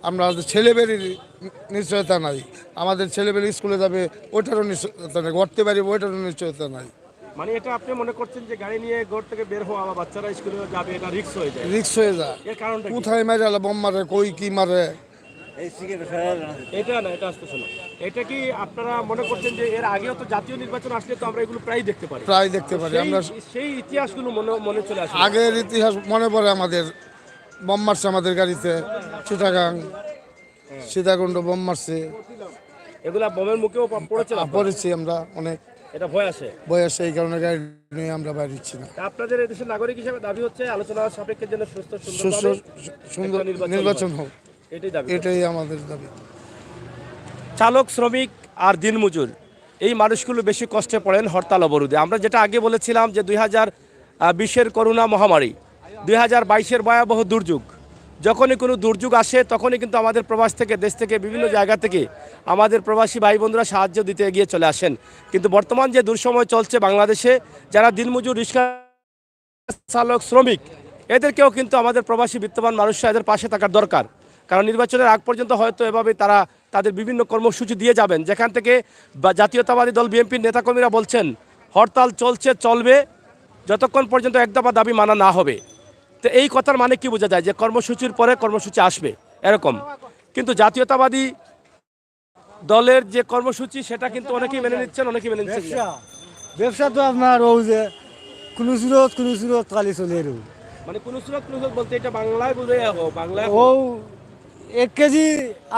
আমরা ছেলেবেলির নিশ্চয়তা নাই, আমাদের ছেলেবেলি স্কুলে যাবে ওইটারও নিশ্চয়তা নাই, গড়তে পারিব ওইটারও নিশ্চয়তা নাই। মানে এটা আপনি মনে করছেন যে গাড়ি নিয়ে ঘর থেকে বের হওয়া বা বাচ্চারা স্কুলে যাবে, এটা রিস্ক হয়ে যায়? রিক্স হয়ে যায়। এর কারণটা কোথায় মারে বোম মারে, কই কি মারে? এটা না, এটা আসতেছে না। এটা কি আপনারা মনে করছেন যে এর আগেও তো জাতীয় নির্বাচন আসলে তো আমরা এগুলো প্রায় দেখতে পারি? প্রায় দেখতে পারি আমরা। সেই ইতিহাসগুলো মনে চলে আসে। আগের ইতিহাস মনে পড়ে আমাদের। বোম মারছে আমাদের গাড়িতে, চিটাগাং সীতাকুণ্ড বোম মারছে। এগুলা বোমের মুখেও পড়েছি আমরা অনেক। এটা ভয় আসে? ভয় আসে, এই কারণে গাড়ি নিয়ে আমরা বাইরে দিচ্ছি না। আপনাদের এই দেশের নাগরিক হিসেবে দাবি হচ্ছে আলোচনা সাপেক্ষে যেন সুন্দর নির্বাচন হোক, এটাই আমাদের দাবি। চালক, শ্রমিক আর দিনমজুর, এই মানুষগুলো বেশি কষ্টে পড়েন হরতাল অবরোধে। আমরা যেটা আগে বলেছিলাম যে 2020-এর করোনা মহামারী, 2022-এর ভয়াবহ দুর্যোগ, যখনই কোনো দুর্যোগ আসে তখনই কিন্তু আমাদের প্রবাস থেকে, দেশ থেকে, বিভিন্ন জায়গা থেকে আমাদের প্রবাসী ভাই বোনরা সাহায্য দিতে এগিয়ে চলে আসেন। কিন্তু বর্তমান যে দুঃসময় চলছে বাংলাদেশে, যারা দিনমজুর, রিক্সা চালক, শ্রমিক, এদেরকেও কিন্তু আমাদের প্রবাসী বিত্তবান মানুষরা এদের পাশে থাকার দরকার। কারণ নির্বাচনের আগ পর্যন্ত হয়তো এভাবে তারা তাদের বিভিন্ন কর্মসূচি দিয়ে যাবেন, যেখান থেকে জাতীয়তাবাদী দল বিএনপির নেতাকর্মীরা বলছেন হরতাল চলবে যতক্ষণ পর্যন্ত এক দফা দাবি মানা না হবে। তো এই কথার মানে কি বোঝা যায়? যে কর্মসূচির পরে কর্মসূচি আসবে এরকম। কিন্তু জাতীয়তাবাদী দলের যে কর্মসূচি সেটা কিন্তু অনেকেই মেনে নিচ্ছেন, অনেকেই মেনে নিচ্ছেন। ব্যবসা তো আপনার ও যে কোনো সুরত খালি চলে মানে কোন সুরত বলতে এটা বাংলায় বুঝে বাংলায় ও 1 কেজি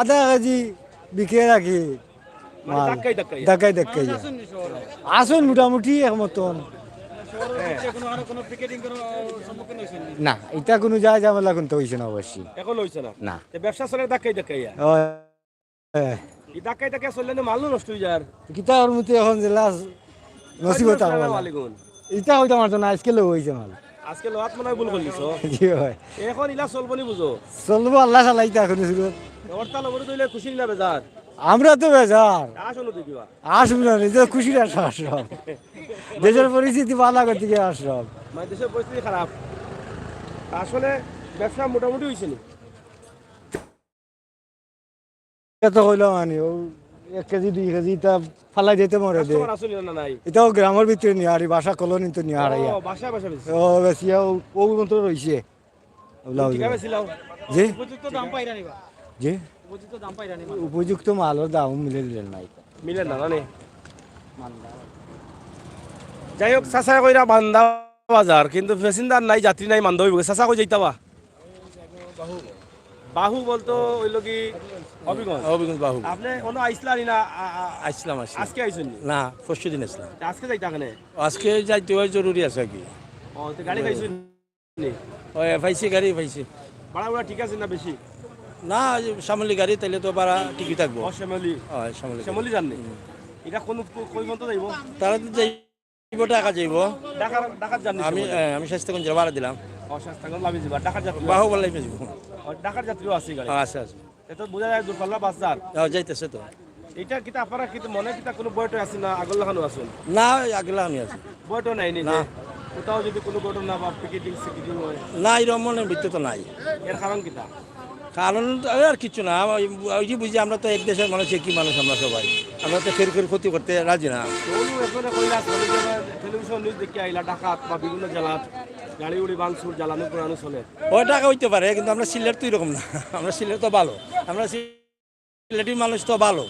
আধা কেজি বিকে রাখি ধাক্কাই ধাক্কাই আসুন মোটামুটি এক মতন। না এটা কোনো যায় ঝামেলা কিন্তু হয়েছে না অবশ্যই এখন হইছে না না তে ব্যবসা চলে ধাক্কাই ধাক্কাইয়া এই ধাক্কাই ধাক্কাই চললে না মালও নষ্ট হয়ে যায় কিতা ওর মধ্যে এখন জেলা নসিবত মালিকুন এটা হইতে আমার তো না আজকে লোক হয়েছে মাল আজকে লোহাত মনে হয় ভুল করলিছ জি হয় এখন ইলা চলবো নি বুঝো চলবো আল্লাহ চালাইতে এখন হরতাল অবরোধ হইলে খুশি না বেজার আমরা তো বেজার আসলো তুই কিবা আসবো না নিজের খুশির আসব দেশের পরিস্থিতি ভালো করতে গিয়ে আসব মানে দেশের পরিস্থিতি খারাপ আসলে ব্যবসা মোটামুটি হয়েছে নি এত হইলো মানে ও 1 কেজি 2 কেজি তা ফালাই দিতে মরে দে কাস্টমার আসলে না নাই এটাও গ্রামের ভিতরে নিয়ে আর বাসা কলোনি তো নিয়ে হারাইয়া ও বাসা বাসা বেশি ও বেশি ও মতো রইছে ঠিক আছে ছিলাও জি উপযুক্ত দাম পাইরা নিবা জি উপযুক্ত দাম পাইরা নিবা উপযুক্ত মালের দাম মিলে দিলেন নাই মিলে না মানে যাই হোক চাচা কইরা বান্দা বাজার কিন্তু প্যাসেঞ্জার নাই যাত্রী নাই মান্দা হইব চাচা কই যাইতাবা বাহু বলতো হইলো কি হবিগঞ্জ বাহু আপনি কোনো আইসলা নি না আসলাম আজকে আইছেন নি? না পরশু দিন আসলাম আজকে যাইতা কেনে আজকে যাইতে হয় জরুরি আছে কি ও তো গাড়ি পাইছেন নি ওই পাইছি গাড়ি পাইছি ভাড়া ভাড়া ঠিক আছে না বেশি না সামলি গাড়ি তাইলে তো ভাড়া ঠিকই থাকবো ও শ্যামলি সামলি শ্যামলি জাননি এটা কোন কই মন্ত যাইব তারা তো যাইব টাকা যাইব ঢাকার জাননি আমি স্বাস্থ্যগঞ্জের ভাড়া দিলাম ও শাস্তাগঞ্জ লাভি যাবা ঢাকার যাত্রী বাহু বলাই পেয়েছি ঢাকার যাত্রীও আছে গাড়ি আছে আছে এটা বোঝা যায় দূরপাল্লা বাস যার যাইতেছে তো এটা কিতা আপনারা কিন্তু মনে কিতা কোনো বয়টো আছে না আগল্লাখানো আছেন না আগলা আমি আছি বয়টো নাই নি না। কোথাও যদি কোনো ঘটনা বা পিকেটিং সিকিটিং হয় না এরকম মনের ভিত্তি তো নাই এর কারণ কিতা কারণ আর কিছু না ওই যে বুঝি আমরা তো এক দেশের মানুষ কি মানুষ আমরা সবাই আমরা তো ফের ক্ষতি করতে রাজি না কোন এখানে কইলা টেলিভিশন নিউজ দেখি আইলা ঢাকাত বা বিভিন্ন জেলাত গাড়ি উড়ি ভাঙচুর জ্বালানো পোড়ানো চলে ওই টাকা হইতে পারে কিন্তু আমরা সিলেট তো এরকম না আমরা সিলেট তো ভালো আমরা সিলেটি মানুষ তো ভালো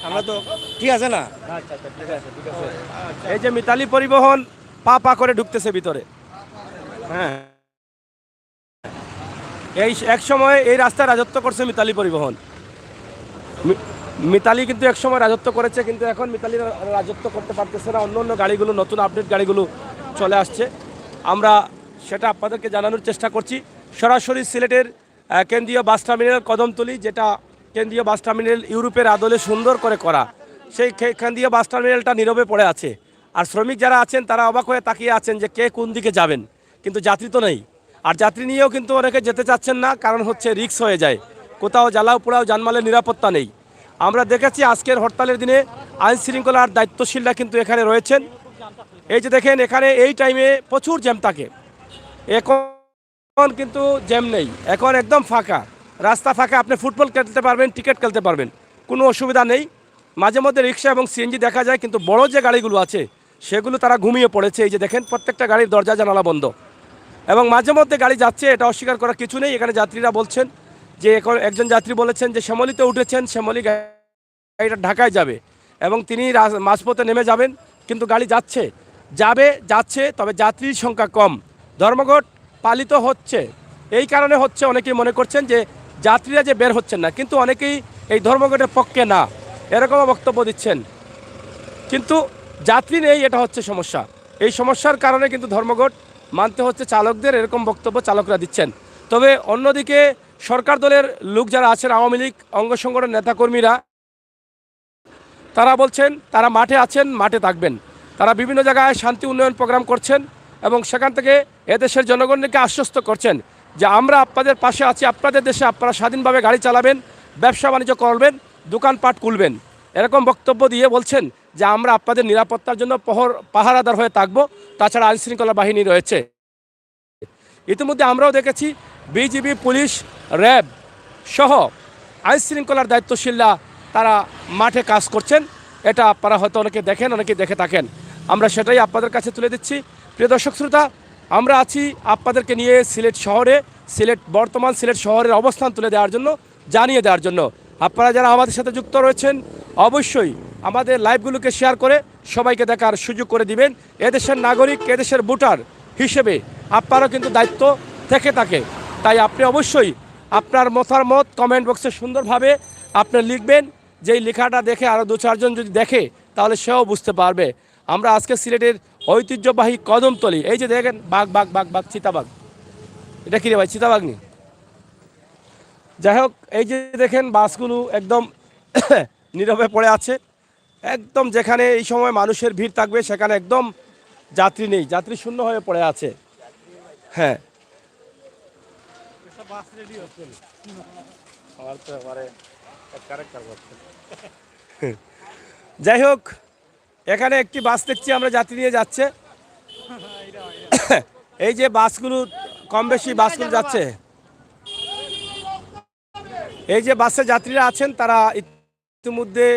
আমরা তো ঠিক আছে না এই যে মিতালি পরিবহন পা পা করে ঢুকতেছে ভিতরে হ্যাঁ এই এক সময় এই রাস্তায় রাজত্ব করছে মিতালি পরিবহন মিতালি কিন্তু এক সময় রাজত্ব করেছে কিন্তু এখন মিতালি রাজত্ব করতে পারতেছে না অন্য অন্য গাড়িগুলো নতুন আপডেট গাড়িগুলো চলে আসছে আমরা সেটা আপনাদেরকে জানানোর চেষ্টা করছি সরাসরি সিলেটের কেন্দ্রীয় বাস টার্মিনাল কদমতলী যেটা কেন্দ্রীয় বাস টার্মিনাল ইউরোপের আদলে সুন্দর করে করা সেই কেন্দ্রীয় বাস টার্মিনালটা নীরবে পড়ে আছে আর শ্রমিক যারা আছেন তারা অবাক হয়ে তাকিয়ে আছেন যে কে কোন দিকে যাবেন কিন্তু যাত্রী তো নেই আর যাত্রী নিয়েও কিন্তু অনেকে যেতে চাচ্ছেন না কারণ হচ্ছে রিস্ক হয়ে যায় কোথাও জ্বালাও পোড়াও জানমালের নিরাপত্তা নেই আমরা দেখেছি আজকের হরতালের দিনে আইন শৃঙ্খলার দায়িত্বশীলরা কিন্তু এখানে রয়েছেন এই যে দেখেন এখানে এই টাইমে প্রচুর জ্যাম থাকে এখন কিন্তু জ্যাম নেই এখন একদম ফাঁকা রাস্তা ফাঁকা আপনি ফুটবল খেলতে পারবেন টিকিট খেলতে পারবেন কোনো অসুবিধা নেই মাঝে মধ্যে রিক্সা এবং সিএনজি দেখা যায় কিন্তু বড় যে গাড়িগুলো আছে সেগুলো তারা ঘুমিয়ে পড়েছে এই যে দেখেন প্রত্যেকটা গাড়ির দরজা জানালা বন্ধ এবং মাঝে মধ্যে গাড়ি যাচ্ছে এটা অস্বীকার করার কিছু নেই এখানে যাত্রীরা বলছেন যে এখন একজন যাত্রী বলেছেন যে শ্যামলীতে উঠেছেন শ্যামলী গাড়িটা ঢাকায় যাবে এবং তিনি মাঝপথে নেমে যাবেন কিন্তু গাড়ি যাচ্ছে তবে যাত্রীর সংখ্যা কম ধর্মঘট পালিত হচ্ছে এই কারণে হচ্ছে অনেকেই মনে করছেন যে যাত্রীরা যে বের হচ্ছেন না কিন্তু অনেকেই এই ধর্মঘটের পক্ষে না এরকমও বক্তব্য দিচ্ছেন কিন্তু যাত্রী নেই এটা হচ্ছে সমস্যা এই সমস্যার কারণে কিন্তু ধর্মঘট মানতে হচ্ছে চালকদের এরকম বক্তব্য চালকরা দিচ্ছেন তবে অন্যদিকে সরকার দলের লোক যারা আছেন আওয়ামী লীগ অঙ্গ সংগঠনের নেতাকর্মীরা তারা বলছেন তারা মাঠে আছেন মাঠে থাকবেন তারা বিভিন্ন জায়গায় শান্তি উন্নয়ন প্রোগ্রাম করছেন এবং সেখান থেকে এদেশের জনগণকে আশ্বস্ত করছেন যে আমরা আপনাদের পাশে আছি আপনাদের দেশে আপনারা স্বাধীনভাবে গাড়ি চালাবেন ব্যবসা বাণিজ্য করবেন দোকানপাট খুলবেন এরকম বক্তব্য দিয়ে বলছেন যে আমরা আপনাদের নিরাপত্তার জন্য পাহারাদার হয়ে থাকবো তাছাড়া আইনশৃঙ্খলা বাহিনী রয়েছে ইতিমধ্যে আমরাও দেখেছি বিজিবি পুলিশ র্যাব সহ আইনশৃঙ্খলার দায়িত্বশীলরা তারা মাঠে কাজ করছেন এটা আপনারা হয়তো অনেকে দেখেন অনেকে দেখে থাকেন আমরা সেটাই আপনাদের কাছে তুলে দিচ্ছি প্রিয় দর্শক শ্রোতা আমরা আছি আপনাদেরকে নিয়ে বর্তমান সিলেট শহরের অবস্থান তুলে দেওয়ার জন্য জানিয়ে দেওয়ার জন্য আপনারা যারা আমাদের সাথে যুক্ত রয়েছেন অবশ্যই আমাদের লাইভগুলোকে শেয়ার করে সবাইকে দেখার সুযোগ করে দিবেন এদেশের নাগরিক এদেশের ভোটার হিসেবে আপনারও কিন্তু দায়িত্ব থেকে থাকে তাই আপনি অবশ্যই আপনার মতামত কমেন্ট বক্সে সুন্দরভাবে আপনি লিখবেন যেই লেখাটা দেখে আরও 2-4 জন যদি দেখে তাহলে সেও বুঝতে পারবে আমরা আজকে সিলেটের ঐতিহ্যবাহী কদমতলি, এই যে দেখেন বাঘ বাঘ বাঘ বাঘ চিতাবাঘ, এটা কি রে ভাই, চিতাবাঘ নি? যাই হোক, এই যে দেখেন বাসগুলো একদম নীরবে পড়ে আছে, একদম যেখানে এই সময় মানুষের ভিড় থাকবে সেখানে একদম যাত্রী নেই, যাত্রী শূন্য হয়ে পড়ে আছে। হ্যাঁ, যাই হোক, এখানে একটি বাস দেখছি আমরা, যাত্রী নিয়ে যাচ্ছে। এই যে বাসগুলো কম বেশি বাসগুলো যাচ্ছে, এই যে বাসে যাত্রীরা আছেন তারা ইতিমধ্যে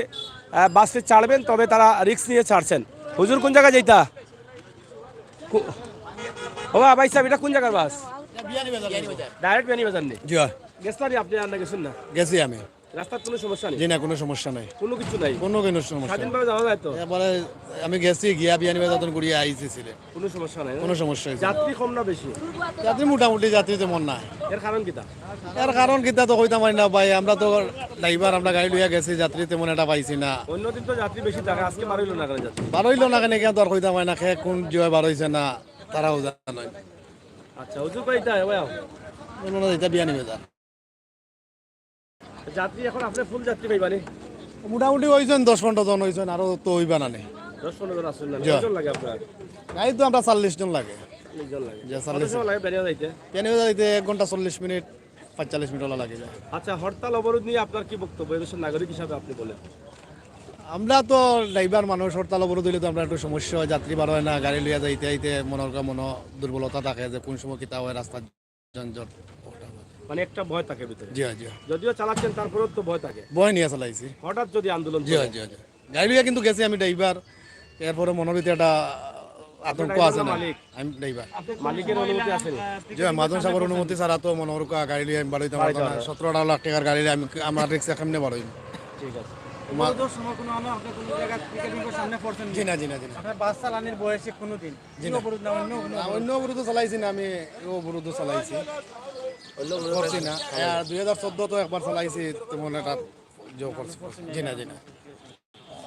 বাসে ছাড়বেন, তবে তারা রিস্ক নিয়ে ছাড়ছেন। হুজুর কোন জায়গায় যাইতা? ও ভাই সাহেব, এটা কোন জায়গার বাস? ডাইরেক্ট বিয়ানীবাজার নেই? জি গেছেন আপনি? আর না গেছেন না? গেছি আমি। রাস্তার কোনো সমস্যা নেই? জি না, কোনো সমস্যা নাই, কোনো কিছু নাই, কোনো সমস্যা। স্বাধীনভাবে যাওয়া যায় তো? এবারে আমি গেছি, গিয়া বিয়ানীবাজার ঘুরিয়ে আইছি সিলেট, কোনো সমস্যা নাই? কোনো সমস্যা হয়েছে। যাত্রী কম না বেশি? যাত্রী মোটামুটি, যাত্রী তেমন নাই। এর কারণ কিটা? এর কারণ কিতা তো কইতাম না ভাই, আমরা তো ড্রাইভার, আমরা গাড়ি লইয়া গেছি, যাত্রী তেমন একটা পাইছি না। অন্যদিন তো যাত্রী বেশি থাকে, আজকে বাড়াইলো না কেন যাত্রী? বারোইলো না কেন কেন তো আর কইতাম না, খে কোন জয় বার হয়েছে না তারাও জানাই। আচ্ছা, হুজুর কইতা এটা বিয়ানীবাজার যাত্রী এখন আপনি ফুল যাত্রী পাইবানি? মোটামুটি হয়েছেন 10-15 জন হয়েছেন, আরো তো হইবা না নেই। 10-15 জন আসেন না? জি। কয়জন লাগে আপনার? গাড়ি তো আমরা 40 জন লাগে। 40 জন লাগে? জি, কত 40 সময় লাগে বেরিয়ে যাইতে? বিয়ানীবাজার যাইতে 1 ঘন্টা 40 মিনিট, 45 মিনিট ওলা লাগে যায়। আচ্ছা, হরতাল অবরোধ নিয়ে আপনার কি বক্তব্য, এদেশের নাগরিক হিসাবে আপনি বলেন? আমরা তো ড্রাইভার মানুষ, হরতাল অবরোধ হইলে তো আমরা একটু সমস্যা হয়, যাত্রী বার হয় না, গাড়ি লইয়া যাইতে যাইতে মনে দুর্বলতা থাকে যে কোন সময় কিতা হয়, রাস্তার যানজট। মানে একটা ভয় থাকে ভিতরে? জি জি, যদিও চালাচ্ছেন তারপরেও তো ভয় থাকে? ভয় নিয়ে চালাইছি। হঠাৎ যদি আন্দোলন জি চলে? জি জি, গাড়ি লইয়া কিন্তু গেছি আমি ড্রাইভার, এরপরে মনের ভিতরে একটা আতঙ্ক আছে না। মালিক? আমি ড্রাইভার। মালিকের অনুমতি আছে না? জি, মাদন সাগর অনুমতি ছাড়া তো মনোহর গাড়ি লিয়ে আমি বাড়াইতে পারবো না। 17-18 লাখ টাকার গাড়ি আমি আমার রিক্সা কেমনে বাড়াইব? ঠিক আছে। জি না জি না জি না, বাস চালানির বয়সে কোনোদিন অন্য অবরোধ চালাইছি না আমি, অবরোধ চালাইছি করছি না। 2014 তো একবার চালাইছি, তেমন একটা জো করছি। জি না জি না।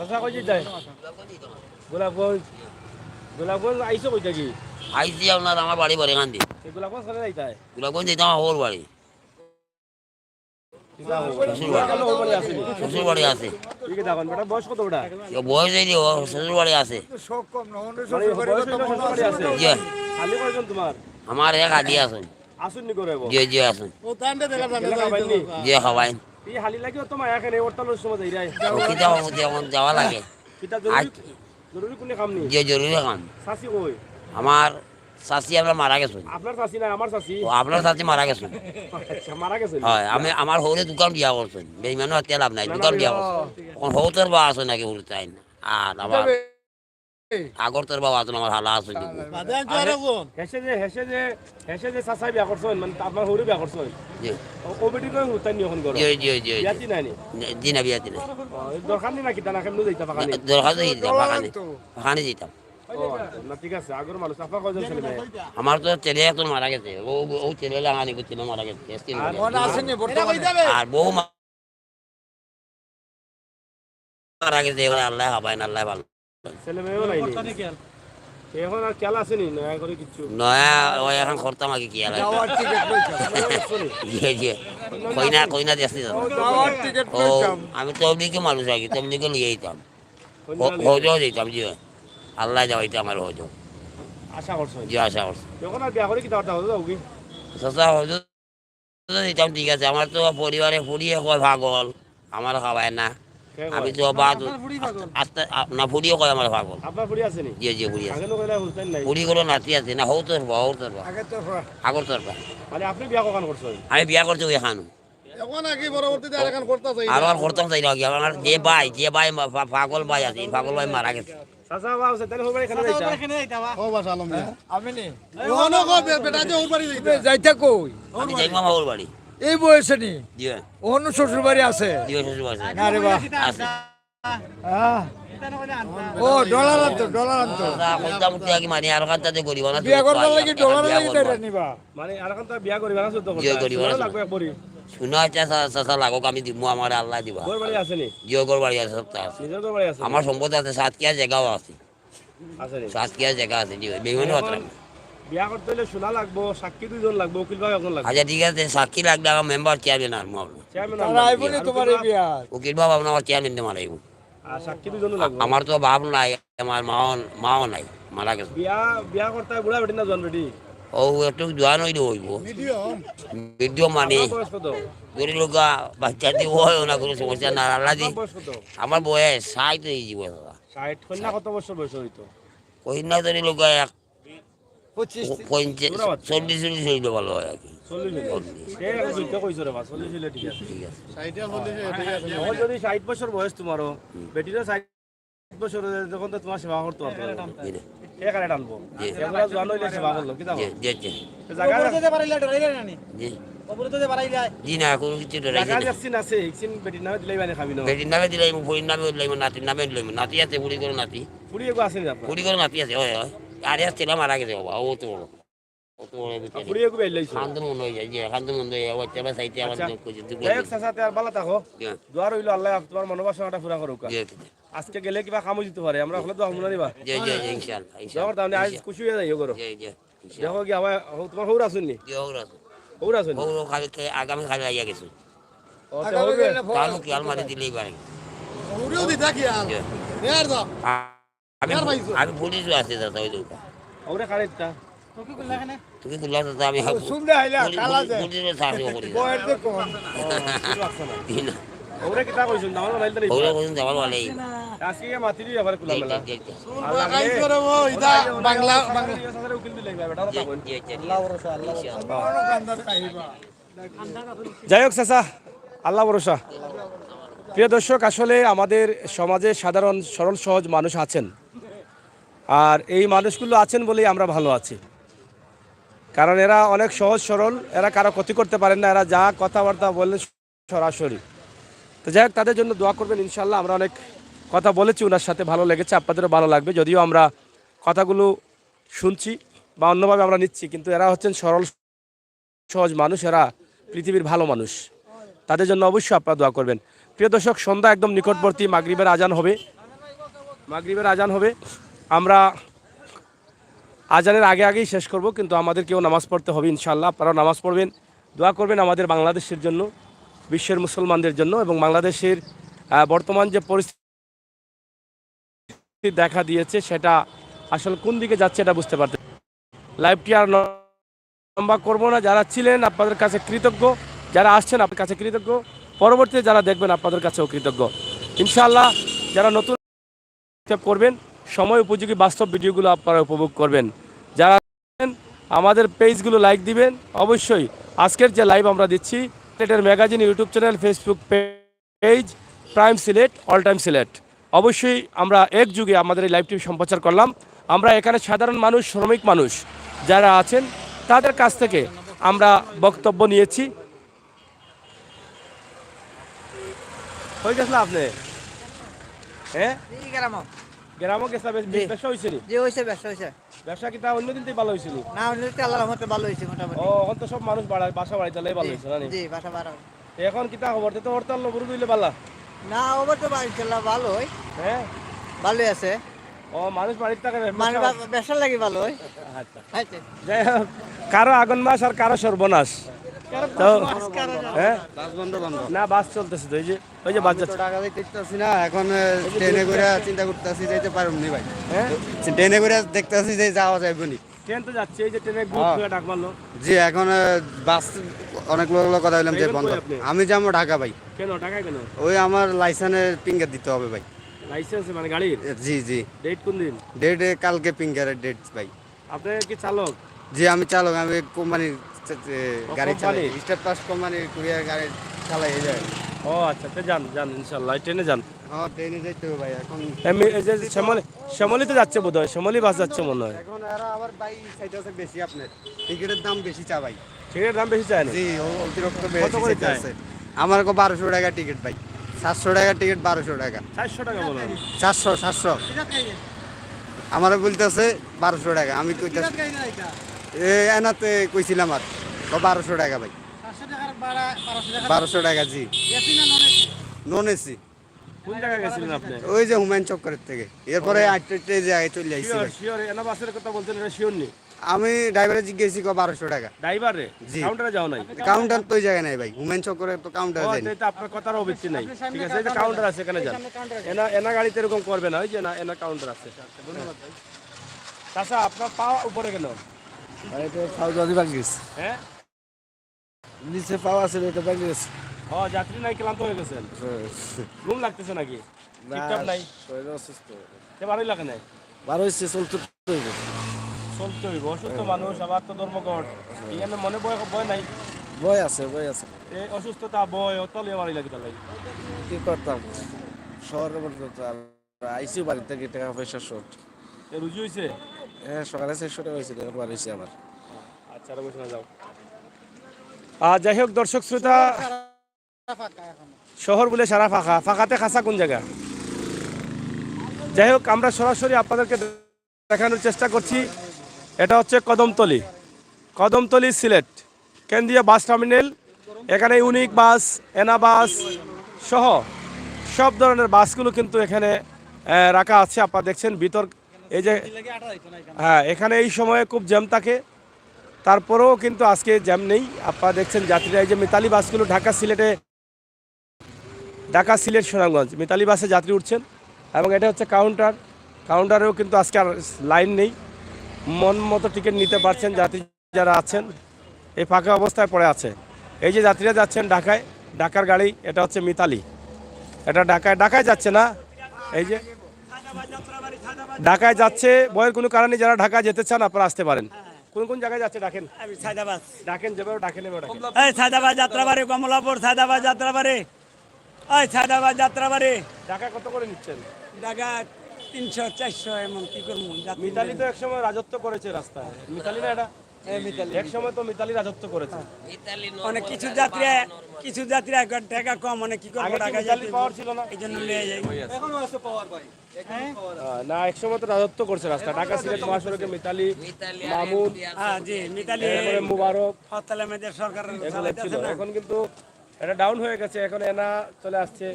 আচ্ছা, কই যাই? গোলাপগঞ্জ? গোলাপগঞ্জ আইসো কইটা কি? আইসি আপনার আমার বাড়ি বাড়ি কান্দি এই গোলাপগঞ্জ চলে যাইতা? গোলাপগঞ্জ যেতাম আমার বাড়ি, শ্বশুর বাড়ি আছে। ঠিক আছে, এখন বেটা বয়স কত বেটা? বয়স এই শ্বশুর বাড়ি আছে। মানে বয়স হইলো শ্বশুর বাড়ি আছে? জি, খালি কয়জন তোমার? আমার এক আদি আসুন। আসুন নি করে? জি জি আসুন, এলাকা বাইনি? জি খাবাই। এই হালি লাগিও তোমার এখানে হরতালের সময় যাই রাই? কিতা যেমন যাওয়া লাগে। কিতা জরুরি? জরুরি কোনো কাম নেই? যে জরুরি কাম। চাচি কই? আমার চাচি আমরা মারা গেছেন। আপনার চাচি না আমার চাচি? ও আপনার চাচি মারা গেছেন? আচ্ছা, মারা গেছে? হয়, আমি আমার হরে দোকান বিয়া করছেন, বেইমানো হাতে লাভ নাই, দোকান বিয়া করছেন। এখন হৌতের বা আছে নাকি হলে চাই না। আর আমার আগর তোর বাবা আছেন, আমার হালা আছে। হেসে যে চাচাই বিয়া করছেন, মানে আপনার হরে বিয়া করছেন? জি ও বেটি কই হুতাই নি এখন করো? জি জি জি বিয়াতি নাই নি? জি না বিয়াতি না। দরকার নেই নাকি? টানা কেমনে যাইতা পাকানি? দরকার তো দিতাম বাগানে, বাগানে দিতাম। না ঠিক আছে, আগর মানুষ। আপনার কয়জন ছেলে মেয়ে? আমার তো ছেলে এখন মারা গেছে, ও ছেলে লাগানি করছিল, মারা গেছে। আর বউ মারা গেছে, এবার আল্লাহ হবাই না, আল্লাহ ভালো। ছেলে মেয়েও নাই নি? এখন আর খেলা আসেনি নয়া করে কিছু? নয়া ওই এখন করতাম আগে কি আর কইনা দেখতে ও আমি তবলিকে মানুষ আগে, তবলিকে লিয়ে যেতাম, হজও যেতাম। জি, আল্লাহ যাওয়াইতে আমার হজ। আশা করছো? জি আশা করছি। এখন আর বিয়া করে কি দাওয়াত দাও কি? চাচা হজ দিতাম, ঠিক আছে। আমার তো পরিবারে ফুরিয়ে কয় পাগল, আমার খাওয়ায় না। আমি তো বাদ না, ফুরিয়ে কয় আমার পাগল। আপনার ফুড়ি আছে নি? জি জি ফুরি আছে, আগে তো কইলা হুলতেন নাই? ফুরি গুলো নাতি আছে না, হৌ তোর আগর তোর। মানে আপনি বিয়া কখন করছেন? আমি বিয়া করছি ওই খানো, এখন কি পরবর্তীতে আর এখন করতে চাই আর করতাম চাই নাকি। আমার যে ভাই পাগল ভাই আছে, পাগল ভাই মারা গেছে। চাচা বাবা আছে, তাহলে হবে এখানে যাইতা? ও বাস আলম আমি নি ওখানে কো বেটা যে ওর বাড়ি যাইতা কই? আমি যাই মামা ওর বাড়ি। এই বয়সে নি? জি অন্য শ্বশুর বাড়ি আছে? জি শ্বশুর বাড়ি আরে বাহ, আছে। ও ডলার আনতো, ডলার আনতো। কইতাম উঠতে আগে মানে আর কান্তাতে গরিব না। বিয়া করবার লাগি ডলার লাগি তাইরা নিবা? মানে আর এখন তো বিয়া করিবা না? শুদ্ধ বিয়া করিবা না। লাগবে পরি। শুনা চাচা লাগক, আমি দিব, আমার আল্লাহ দিবা। ঘর বাড়ি আছে নি? জিও ঘর বাড়ি আছে, সপ্তাহ আছে। নিজের ঘর বাড়ি আছে? আমার সম্পদ আছে, 7 কিয়া জায়গাও আছে। আসলে সাতক্ষীরা জায়গা আছে জি বেগুনি হতাম বিয়া করতে হলে শোনা লাগবো, সাক্ষী দুজন লাগবো, উকিল ভাই একজন লাগবে। আচ্ছা ঠিক আছে সাক্ষী লাগবে আমার মেম্বার চেয়ারম্যান আর মামলা চেয়ারম্যান উকিল বাবা আমার চেয়ারম্যান দিয়ে মারাইব আর সাক্ষী দুজনও লাগবে। আমার তো বাপ নাই আমার মাও নাই মারা গেছে বিয়া করতে হয় বুড়া বেটি না জন বেটি? ও একটু জোয়ান হইলে হইব মিডিয়াম মানে বয়স কত? ধরে লোক বাচ্চা দিয়ে হয় না কোনো সমস্যা না আল্লাহ দি বয়স কত? আমার বয়স 60 হয়ে যাবে দাদা 60। কন্যা কত বছর বয়স হইতো? কই না ধরে লোক 40 হইলে ভালো হয় আর কি 40 কইছো রে বা 40 হইলে ঠিক আছে। ঠিক আছে এখন যদি 60 বছর বয়স তোমারও, বেটিরও 60 বছর যখন তো তোমার সেবা করতে পারতো এ কারে টানবো এগুলা জোয়ান হইলে সেবা করলো কি দাও জি জি জায়গা জি জি না কোনো কিছু জায়গা যাচ্ছিন আছে ইকছিন বেটির নামে দিলেই মানে খাবি না। বেটির নামে দিলাই বইয়ের নামে দিলাই নাতির নামে দিলাই নাতি আছে বুড়ি করে নাতি পুরি এগো আসেনি আপনার? বুড়ি করে নাতি আছে হয় হয় আর আসছিলাম মারা গেছে বাবা ও তো বড় ও তো বড় পুরি এগো বেলাইছো। খান্ত মন হয়ে যায় যে খান্ত মন হয়ে যায় বাচ্চা সাইতে আমার আচ্ছা। কইছে যাই হোক চাচা, আর ভালো থাকো। জি দোয়া রইলো আল্লাহ তোমার মনোবাসনাটা পুরা করুক। জি আজকে গেলে কিবা কামও দিতে পারে, আমরা হলে তো আমরা নিবা জি জি ইনশাআল্লাহ যখন তাহলে আজ খুশি হয়ে যাই করো। জি জি দেখো কি আমার তোমার হৌর আসুননি? জি ওরা হৌর আসুন ও খালি আগামী খালি আইয়া গেছে হৌরে তাহলে কি আলমারি দিলেই পারে জি। আমি আমি পুলিশও আছে দাদা ওই দোকা হৌরে কারেক্টটা তুমি তুলা দাদা আমি পুলিশের সাহায্য করি না হৌরে কিতা কইছুন আমার লাইল তাই ওরা বলছেন যাবার বলে আজকে কি মাতি দিই আবার কুলা মেলা বাংলা উকিল দিলে বেটা তখন। জি জি যাই হোক চাচা, আল্লাহ ভরসা। প্রিয় দর্শক, আসলে আমাদের সমাজে সাধারণ সরল সহজ মানুষ আছেন, আর এই মানুষগুলো আছেন বলেই আমরা ভালো আছি। কারণ এরা অনেক সহজ সরল, এরা কারো ক্ষতি করতে পারেন না, এরা যা কথাবার্তা বললেন সরাসরি। তো যাই হোক, তাদের জন্য দোয়া করবেন ইনশাল্লাহ। আমরা অনেক কথা বলেছি ওনার সাথে, ভালো লেগেছে, আপনাদেরও ভালো লাগবে। যদিও আমরা কথাগুলো শুনছি বা অন্যভাবে আমরা নিচ্ছি, কিন্তু এরা হচ্ছেন সরল সহজ মানুষ, এরা পৃথিবীর ভালো মানুষ। তাদের জন্য অবশ্যই আপনারা দোয়া করবেন। প্রিয় দর্শক, সন্ধ্যা একদম নিকটবর্তী, মাগরিবের আজান হবে। আমরা আজানের আগে আগেই শেষ করব, কিন্তু আমাদেরকেও নামাজ পড়তে হবে ইনশাআল্লাহ। আপনারাও নামাজ পড়বেন, দোয়া করবেন আমাদের বাংলাদেশের জন্য, বিশ্বের মুসলমানদের জন্য, এবং বাংলাদেশের বর্তমান যে পরিস্থিতি দেখা দিয়েছে সেটা আসলে কোন দিকে যাচ্ছে এটা বুঝতে পারতে। লাইভটি আর লম্বা করবো না। যারা ছিলেন আপনাদের কাছে কৃতজ্ঞ, যারা আসছেন আপনার কাছে কৃতজ্ঞ, পরবর্তীতে যারা দেখবেন আপনাদের কাছেও কৃতজ্ঞ ইনশাআল্লাহ। যারা নতুন করবেন, সময় উপযোগী বাস্তব ভিডিওগুলো আপনারা উপভোগ করবেন। যারা আমাদের পেজগুলো লাইক দিবেন অবশ্যই। আজকের যে লাইভ আমরা দিচ্ছি, সিলেটের magazine YouTube channel, Facebook page prime Sylhet, all time Sylhet, অবশ্যই আমরা এক যুগে আমাদের এই লাইভটি সম্প্রচার করলাম। আমরা এখানে সাধারণ মানুষ, শ্রমিক মানুষ যারা আছেন তাদের কাছ থেকে আমরা বক্তব্য নিয়েছি। হয়ে গেছিল আপনি? হ্যাঁ, গ্রামও গেছে, ব্যবসা হয়েছিল? ব্যবসা কি তা অন্যদিন থেকে ভালো হয়েছিল? ও, এখন তো সব মানুষ বাসা বাড়িতে ভালো হয়েছে না? এখন কি তা খবর তো হরতাল নবরু দিলে পালা না, ওবার তো ভালো হয়, হ্যাঁ ভালোই আছে, ও মানুষ বাড়ির থাকে ব্যবসা লাগে ভালো হয়। আচ্ছা, যাই হোক, কারো আগুন মাস আর কারো সর্বনাশ। তো হ্যাঁ, না বাস চলতেছে তো, ওই যে বাস যাচ্ছে। টাকা দেখতেছি না, এখন ট্রেনে করে চিন্তা করতেছি যেতে পারবো না ভাই। হ্যাঁ, ট্রেনে করে দেখতেছি যে যাওয়া যাবে না। ট্রেন তো যাচ্ছে, এই যে ট্রেনে ডাক মারলো। জি, এখন বাস অনেক লোক কথা বললাম যে বন্ধ। আমি যাবো ঢাকা ভাই। কেন ঢাকায় কেন? ওই আমার লাইসেন্সের ফিঙ্গার দিতে হবে ভাই। লাইসেন্স মানে গাড়ির? জি জি। ডেট কোন দিন? ডেট কালকে ফিঙ্গারের ডেট ভাই। আপনি কি চালক? জি, আমি চালক। আমি কোম্পানির গাড়ি চালাই, স্টার পাস কোম্পানির কুরিয়ার গাড়ি চালাই যায়। ও আচ্ছা, তো যান ইনশাল্লাহ, ট্রেনে যান। হ্যাঁ, ট্রেনে যাইতে হবে ভাই। এখন শ্যামলিতে যাচ্ছে বোধ হয়, শ্যামলি বাস যাচ্ছে মনে হয়। এখন এরা আবার ভাই চাইতেছে বেশি, আপনার টিকিটের দাম বেশি চা ভাই। টিকিটের দাম বেশি চায় না? জি, অতিরিক্ত কত করে চায়? বেশি। আমার 1200 টাকা টিকিট ভাই। 700 টাকা টিকিট, 1200 টাকা। 400 টাকা বলো? 700 আমার বলতেছে 1200 টাকা। আমি কইতাছি এনাতে কইছিলাম আর 1200 টাকা ভাই। 1200 টাকা। জি, নন এসি। কোন জায়গায় গেছিলেন আপনি? ওই যে হুমায়ুন চক্করের থেকে এরপরে আটটে জায়গায় চলে আসছি শিওর ভাই। শিওর এনা বাসের কথা বলছেন, এটা শিওর নেই? আমি ড্রাইভারে জিজ্ঞেসি 1200 টাকা। ড্রাইভার রে জি। কাউন্টারে যাও নাই? কাউন্টার তো ওই জায়গায় নাই ভাই, হুমায়ুন চক্করে তো কাউন্টার ও, যায়নি। তো আপনার কথার অভিজ্ঞতা নাই। ঠিক আছে, এই যে কাউন্টার আছে এখানে যান। এনা এনা গাড়িতে এরকম করবে না, ওই যে এনা কাউন্টার আছে। ধন্যবাদ ভাই। চাচা আপনার পা উপরে কেন? হ্যাঁ, নিচে পাওয়া আছে এটা ব্যাংকে গেছে। ও যাত্রী নাই, ক্লান্ত হয়ে গেছেন? ঘুম লাগতেছে নাকি? টিপটপ নাই? সে ভালোই লাগে নাই? 12 চলতে চলতে হইব, অসুস্থ মানুষ, আবার তো ধর্মঘট, এখানে মনে বয় নাই? বই আছে বই আছে, এই অসুস্থতা বয় অতলে বাড়ি লাগে তাহলে কি করতাম শহরের মধ্যে তো আর আইসি বাড়ি থেকে টাকা পয়সা শর্ট। রুজি হয়েছে? হ্যাঁ সকালে 600 টাকা হয়েছে, এখন বার হয়েছে আমার। আচ্ছা আর বসে না যাও। যাই হোক দর্শক শ্রোতা, শহর বলে সারা ফাঁকা, ফাঁকাতে খাসা কোন জায়গা? যাই হোক আমরা সরাসরি আপনাদেরকে দেখানোর চেষ্টা করছি। এটা হচ্ছে কদমতলী, কদমতলী সিলেট কেন্দ্রীয় বাস টার্মিনাল। এখানে ইউনিক বাস, এনা বাস সহ সব ধরনের বাসগুলো কিন্তু এখানে রাখা আছে। আপনারা দেখছেন ভিতর এই যে, হ্যাঁ এখানে এই সময়ে খুব জ্যাম থাকে, তারপরেও কিন্তু আজকে জ্যাম নেই। আপনারা দেখছেন যাত্রীরা এই যে মিতালি বাসগুলো ঢাকা সিলেট সুনামগঞ্জ মিতালি বাসে যাত্রী উঠছেন। এবং এটা হচ্ছে কাউন্টার, কাউন্টারেও কিন্তু আজকে আর লাইন নেই, মন মতো টিকিট নিতে পারছেন যাত্রী যারা আছেন। এই ফাঁকা অবস্থায় পড়ে আছে। এই যে যাত্রীরা যাচ্ছেন ঢাকায়, ঢাকার গাড়ি, এটা হচ্ছে মিতালি, এটা ঢাকায় যাচ্ছে না, এই যে ঢাকায় যাচ্ছে। বয়ের কোনো কারণে যারা ঢাকা যেতে চান আপনারা আসতে পারেন। কোন কোন জায়গায় যাচ্ছে ডাকেন? ডাকেন যেভাবে ডাকেন এভাবে ডাকেন। সায়দাবাদ যাত্রাবাড়ি, কমলাপুর, সায়দাবাদ যাত্রাবাড়ি, সায়দাবাদ যাত্রাবাড়ি। ঢাকা কত করে নিচ্ছেন? টাকা 300 400 এমন কি করবো। মিতালি তো একসময় রাজত্ব করেছে রাস্তায়, মিতালি না এটা? এক সময় তো মিতালি রাজত্ব করেছে। অনেক কিছু যাত্রী টাকা কম, অনেক কি করবো, আগে কি টাকা মিতালি পাওয়ার ছিল না? এই জন্য লিয়ে যাই। না, এক সময় তো রাজত্ব করছে রাস্তা, ঢাকা সিলেট মহাসড়কে মিতালি, মামুন, হ্যাঁ জি, মিতালি তারপরে মুবারক, হরতালে মেয়েদের সরকার এগুলো ছিল। এখন কিন্তু এটা ডাউন হয়ে গেছে, এখন এনা চলে আসছে,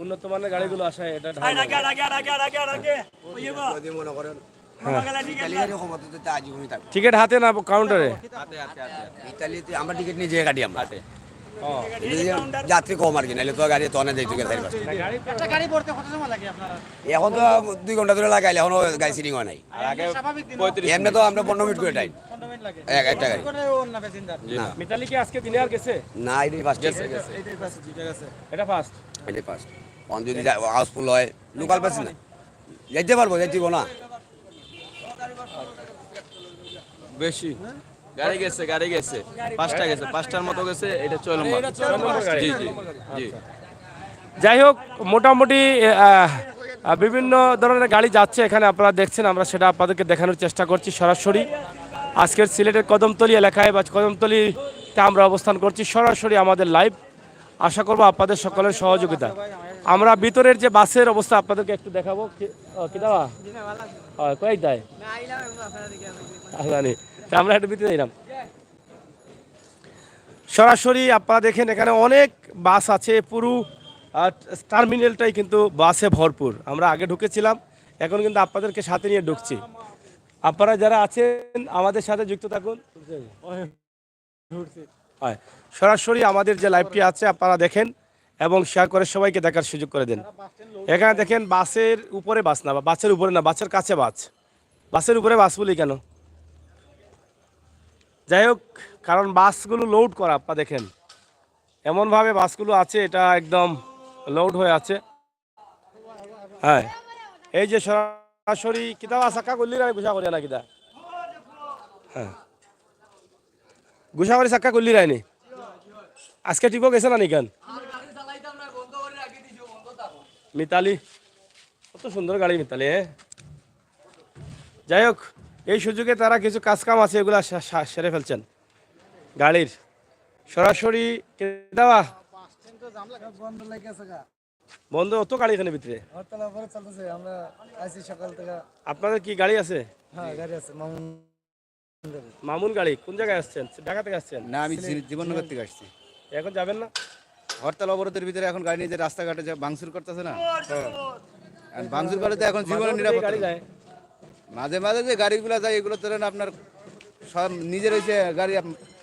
উন্নত মানের গাড়িগুলো আসে, এটা ঢাকা। টিকিট হাতে না কাউন্টারে? আমরা টিকিট নিয়ে যেয়ে গাড়ি আমরা যাত্রী কম আর কি, নাহলে তো গাড়ি তো অনেক যাইতে গেছে। এখন তো 2 ঘন্টা ধরে লাগাইলে এখনো গাড়ি সিটিং হয় নাই। এমনি তো আমরা 15 মিনিট করে টাইম একটা গাড়ি। মিতালি কি আজকে দিনে আর গেছে? না এটাই ফার্স্ট এটা ফার্স্ট। এটাই ফার্স্ট। অন যদি হাউসফুল হয় লোকাল বাস না যাইতে পারবো, যাইতে না বেশি গাড়ি গেছে 5টা গেছে, 5টার মতো গেছে, এটা 6 নম্বর। জি জি জি। যাই হোক মোটামুটি বিভিন্ন ধরনের গাড়ি যাচ্ছে এখানে, আপনারা দেখছেন, আমরা সেটা আপনাদেরকে দেখানোর চেষ্টা করছি সরাসরি। আজকের সিলেটের কদমতলী এলাকায় বা কদমতলীতে আমরা অবস্থান করছি সরাসরি আমাদের লাইভ। আশা করব আপনাদের সকলের সহযোগিতা। আমরা ভিতরের যে বাসের অবস্থা আপনাদেরকে একটু দেখাবো। কি দাওয়া কয়েক দেয় জানি, আমরা একটু ভিতরে এলাম সরাসরি। আপনারা দেখেন এখানে অনেক বাস আছে, পুরো টার্মিনালটাই কিন্তু বাসে ভরপুর। আমরা আগে ঢুকেছিলাম, এখন কিন্তু আপনাদেরকে সাথে নিয়ে ঢুকছি। আপনারা যারা আছেন আমাদের সাথে যুক্ত থাকুন, সরাসরি আমাদের যে লাইভটি আছে আপনারা দেখেন এবং শেয়ার করে সবাইকে দেখার সুযোগ করে দেন। এখানে দেখেন বাসের উপরে বাস না, বাসের উপরে না, বাসের কাছে বাস, বাসের উপরে বাস বলি কেন? যাই হোক, কারণ বাসগুলো লোড করা, আপনারা দেখেন এমনভাবে বাসগুলো আছে, এটা একদম লোড হয়ে আছে। হ্যাঁ, এই যে সরাসরি কিতাব সাক্কা করলি রায় গুছা করিয়া না কিতা, হ্যাঁ গুছা করে সাক্কা করলি রায়নি আজকে টিপো গেছে না নিকান মিতালি, কত সুন্দর গাড়ি মিতালি। যাই হোক, এই সুযোগে তারা কিছু কাজ কাম আছে এগুলা সেরে ফেলছেন গাড়ির। সরাসরি দেওয়া বন্ধ, অত গাড়ি এখানে ভিতরে। আপনাদের কি গাড়ি আছে? মামুন গাড়ি। কোন জায়গায় আসছেন? ঢাকা থেকে আসছেন? না, আমি জীবননগর থেকে আসছি। এখন যাবেন না? হরতাল অবরোধের ভিতরে এখন গাড়ি নিয়ে যে রাস্তাঘাটে যে ভাঙচুর করতেছে না, আর ভাঙচুর করে তো এখন জীবনের নিরাপত্তা গাড়ি নেই। যায় মাঝে মাঝে যে গাড়িগুলো যায় এগুলো ধরেন আপনার সব নিজের হয়েছে গাড়ি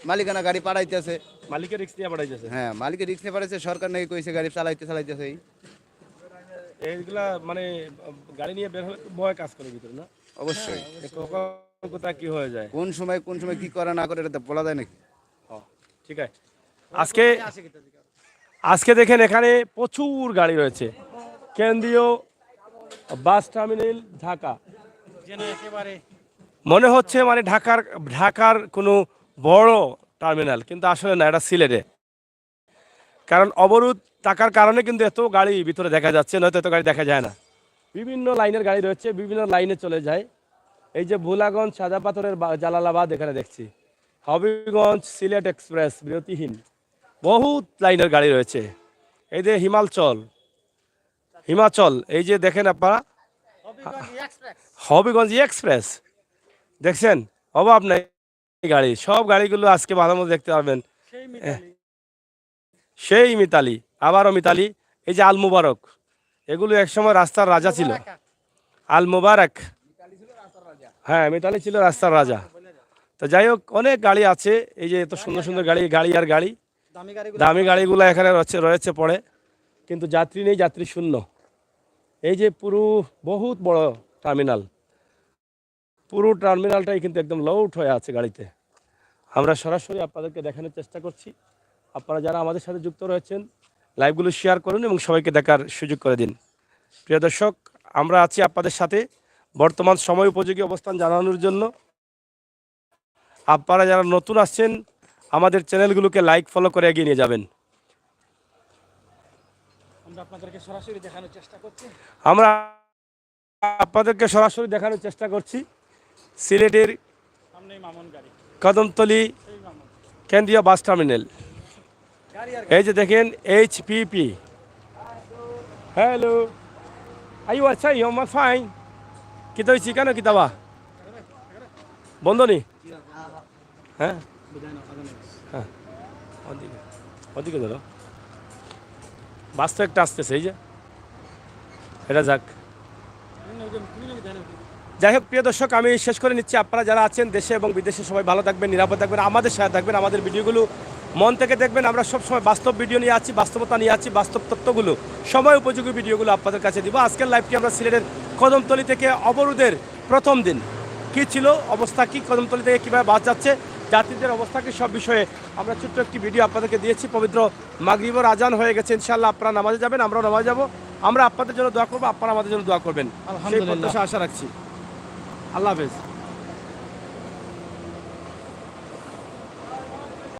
মালিকানা গাড়ি পাড়াইতেছে। মালিকের রিস্ক নিয়ে পাঠাইছে। হ্যাঁ, মালিকের রিক্স নিয়ে পাঠাইছে, সরকার নাকি কইছে গাড়ি চালাইতেছে। এইগুলা মানে গাড়ি নিয়ে বের হলে ভয় কাজ করে ভিতরে না? অবশ্যই কখন কোথায় কি হয়ে যায়। কোন সময় কি করে না করে এটা তো বলা যায় নাকি। ঠিক আছে, আজকে দেখেন এখানে প্রচুর গাড়ি রয়েছে। কেন্দ্রীয় বাস টার্মিনাল ঢাকা, মনে হচ্ছে মানে ঢাকার কোনো বড় টার্মিনাল, কিন্তু আসলে না, এটা সিলেটে। কারণ অবরোধ থাকার কারণে কিন্তু এত গাড়ি ভিতরে দেখা যাচ্ছে, নয়তো এত গাড়ি দেখা যায় না। বিভিন্ন লাইনের গাড়ি রয়েছে, বিভিন্ন লাইনে চলে যায়। এই যে ভোলাগঞ্জ সাদা পাথরের জালালাবাদ এখানে দেখছি, হবিগঞ্জ সিলেট এক্সপ্রেস বিরতিহীন, বহুত লাইনের গাড়ি রয়েছে। এই যে হিমাচল, এই যে দেখেন আপনারা হবিগঞ্জ এক্সপ্রেস দেখছেন, অভাব নাই গাড়ি। সব গাড়িগুলো আজকে ভালো মতো দেখতে পারবেন। সেই মিতালি, আবারও মিতালি। এই যে আল মুবারক, এগুলো একসময় রাস্তার রাজা ছিল। আল মুবারক, হ্যাঁ, মিতালি ছিল রাস্তার রাজা। তো যাই হোক, অনেক গাড়ি আছে। এই যে এত সুন্দর সুন্দর গাড়ি আর গাড়ি, দামি গাড়িগুলো এখানে রয়েছে পড়ে, কিন্তু যাত্রী নেই, যাত্রী শূন্য। এই যে পুরো বহুত বড় টার্মিনাল, পুরো টার্মিনালটাই কিন্তু একদম লোড হয়ে আছে গাড়িতে। আমরা সরাসরি আপনাদেরকে দেখানোর চেষ্টা করছি। আপনারা যারা আমাদের সাথে যুক্ত রয়েছেন, লাইভগুলো শেয়ার করুন এবং সবাইকে দেখার সুযোগ করে দিন। প্রিয় দর্শক, আমরা আছি আপনাদের সাথে বর্তমান সময় উপযোগী অবস্থান জানানোর জন্য। আপনারা যারা নতুন আসছেন, আমাদের চ্যানেলগুলোকে লাইক ফলো করে এগিয়ে নিয়ে যাবেন। আমরা আপনাদেরকে সরাসরি দেখানোর চেষ্টা করছি সিলেটের কদমতলী কেন্দ্রীয় বাস টার্মিনাল। এই যে দেখেন HPP। হ্যালো, আইও আচ্ছা, আমার ফাইন কিতা হয়েছি কেন কিতাবা বন্ধ নি? হ্যাঁ হ্যাঁ, ওদিকে ধরো, বাস তো একটা আসতেছে। এই যে এটা যাক। যাই হোক, প্রিয় দর্শক, আমি শেষ করে নিচ্ছি। আপনারা যারা আছেন দেশে এবং বিদেশে, সবাই ভালো থাকবেন, নিরাপদ থাকবেন, আমাদের সাথে থাকবেন, আমাদের ভিডিওগুলো মন থেকে দেখবেন। আমরা সবসময় বাস্তব ভিডিও নিয়ে আছি, বাস্তবতা নিয়ে আছি, বাস্তব তথ্যগুলো, সময় উপযোগী ভিডিওগুলো আপনাদের কাছে দিব। আজকের লাইভটি আমরা সিলেটের কদমতলী থেকে, অবরোধের প্রথম দিন কী ছিল অবস্থা, কি কদমতলী থেকে কীভাবে বাস যাচ্ছে, যাত্রীদের অবস্থা কি, সব বিষয়ে আমরা ছোট্ট একটি ভিডিও আপনাদেরকে দিয়েছি। পবিত্র মাগরিবের আজান হয়ে গেছে, ইনশাআল্লাহ আপনারা নামাজে যাবেন, আমরাও নামাজে যাবো। আমরা আপনাদের জন্য দোয়া করবো, আপনারা আমাদের জন্য দোয়া করবেন, সেই প্রত্যাশা আশা রাখছি। আল্লাহ হাফেজ।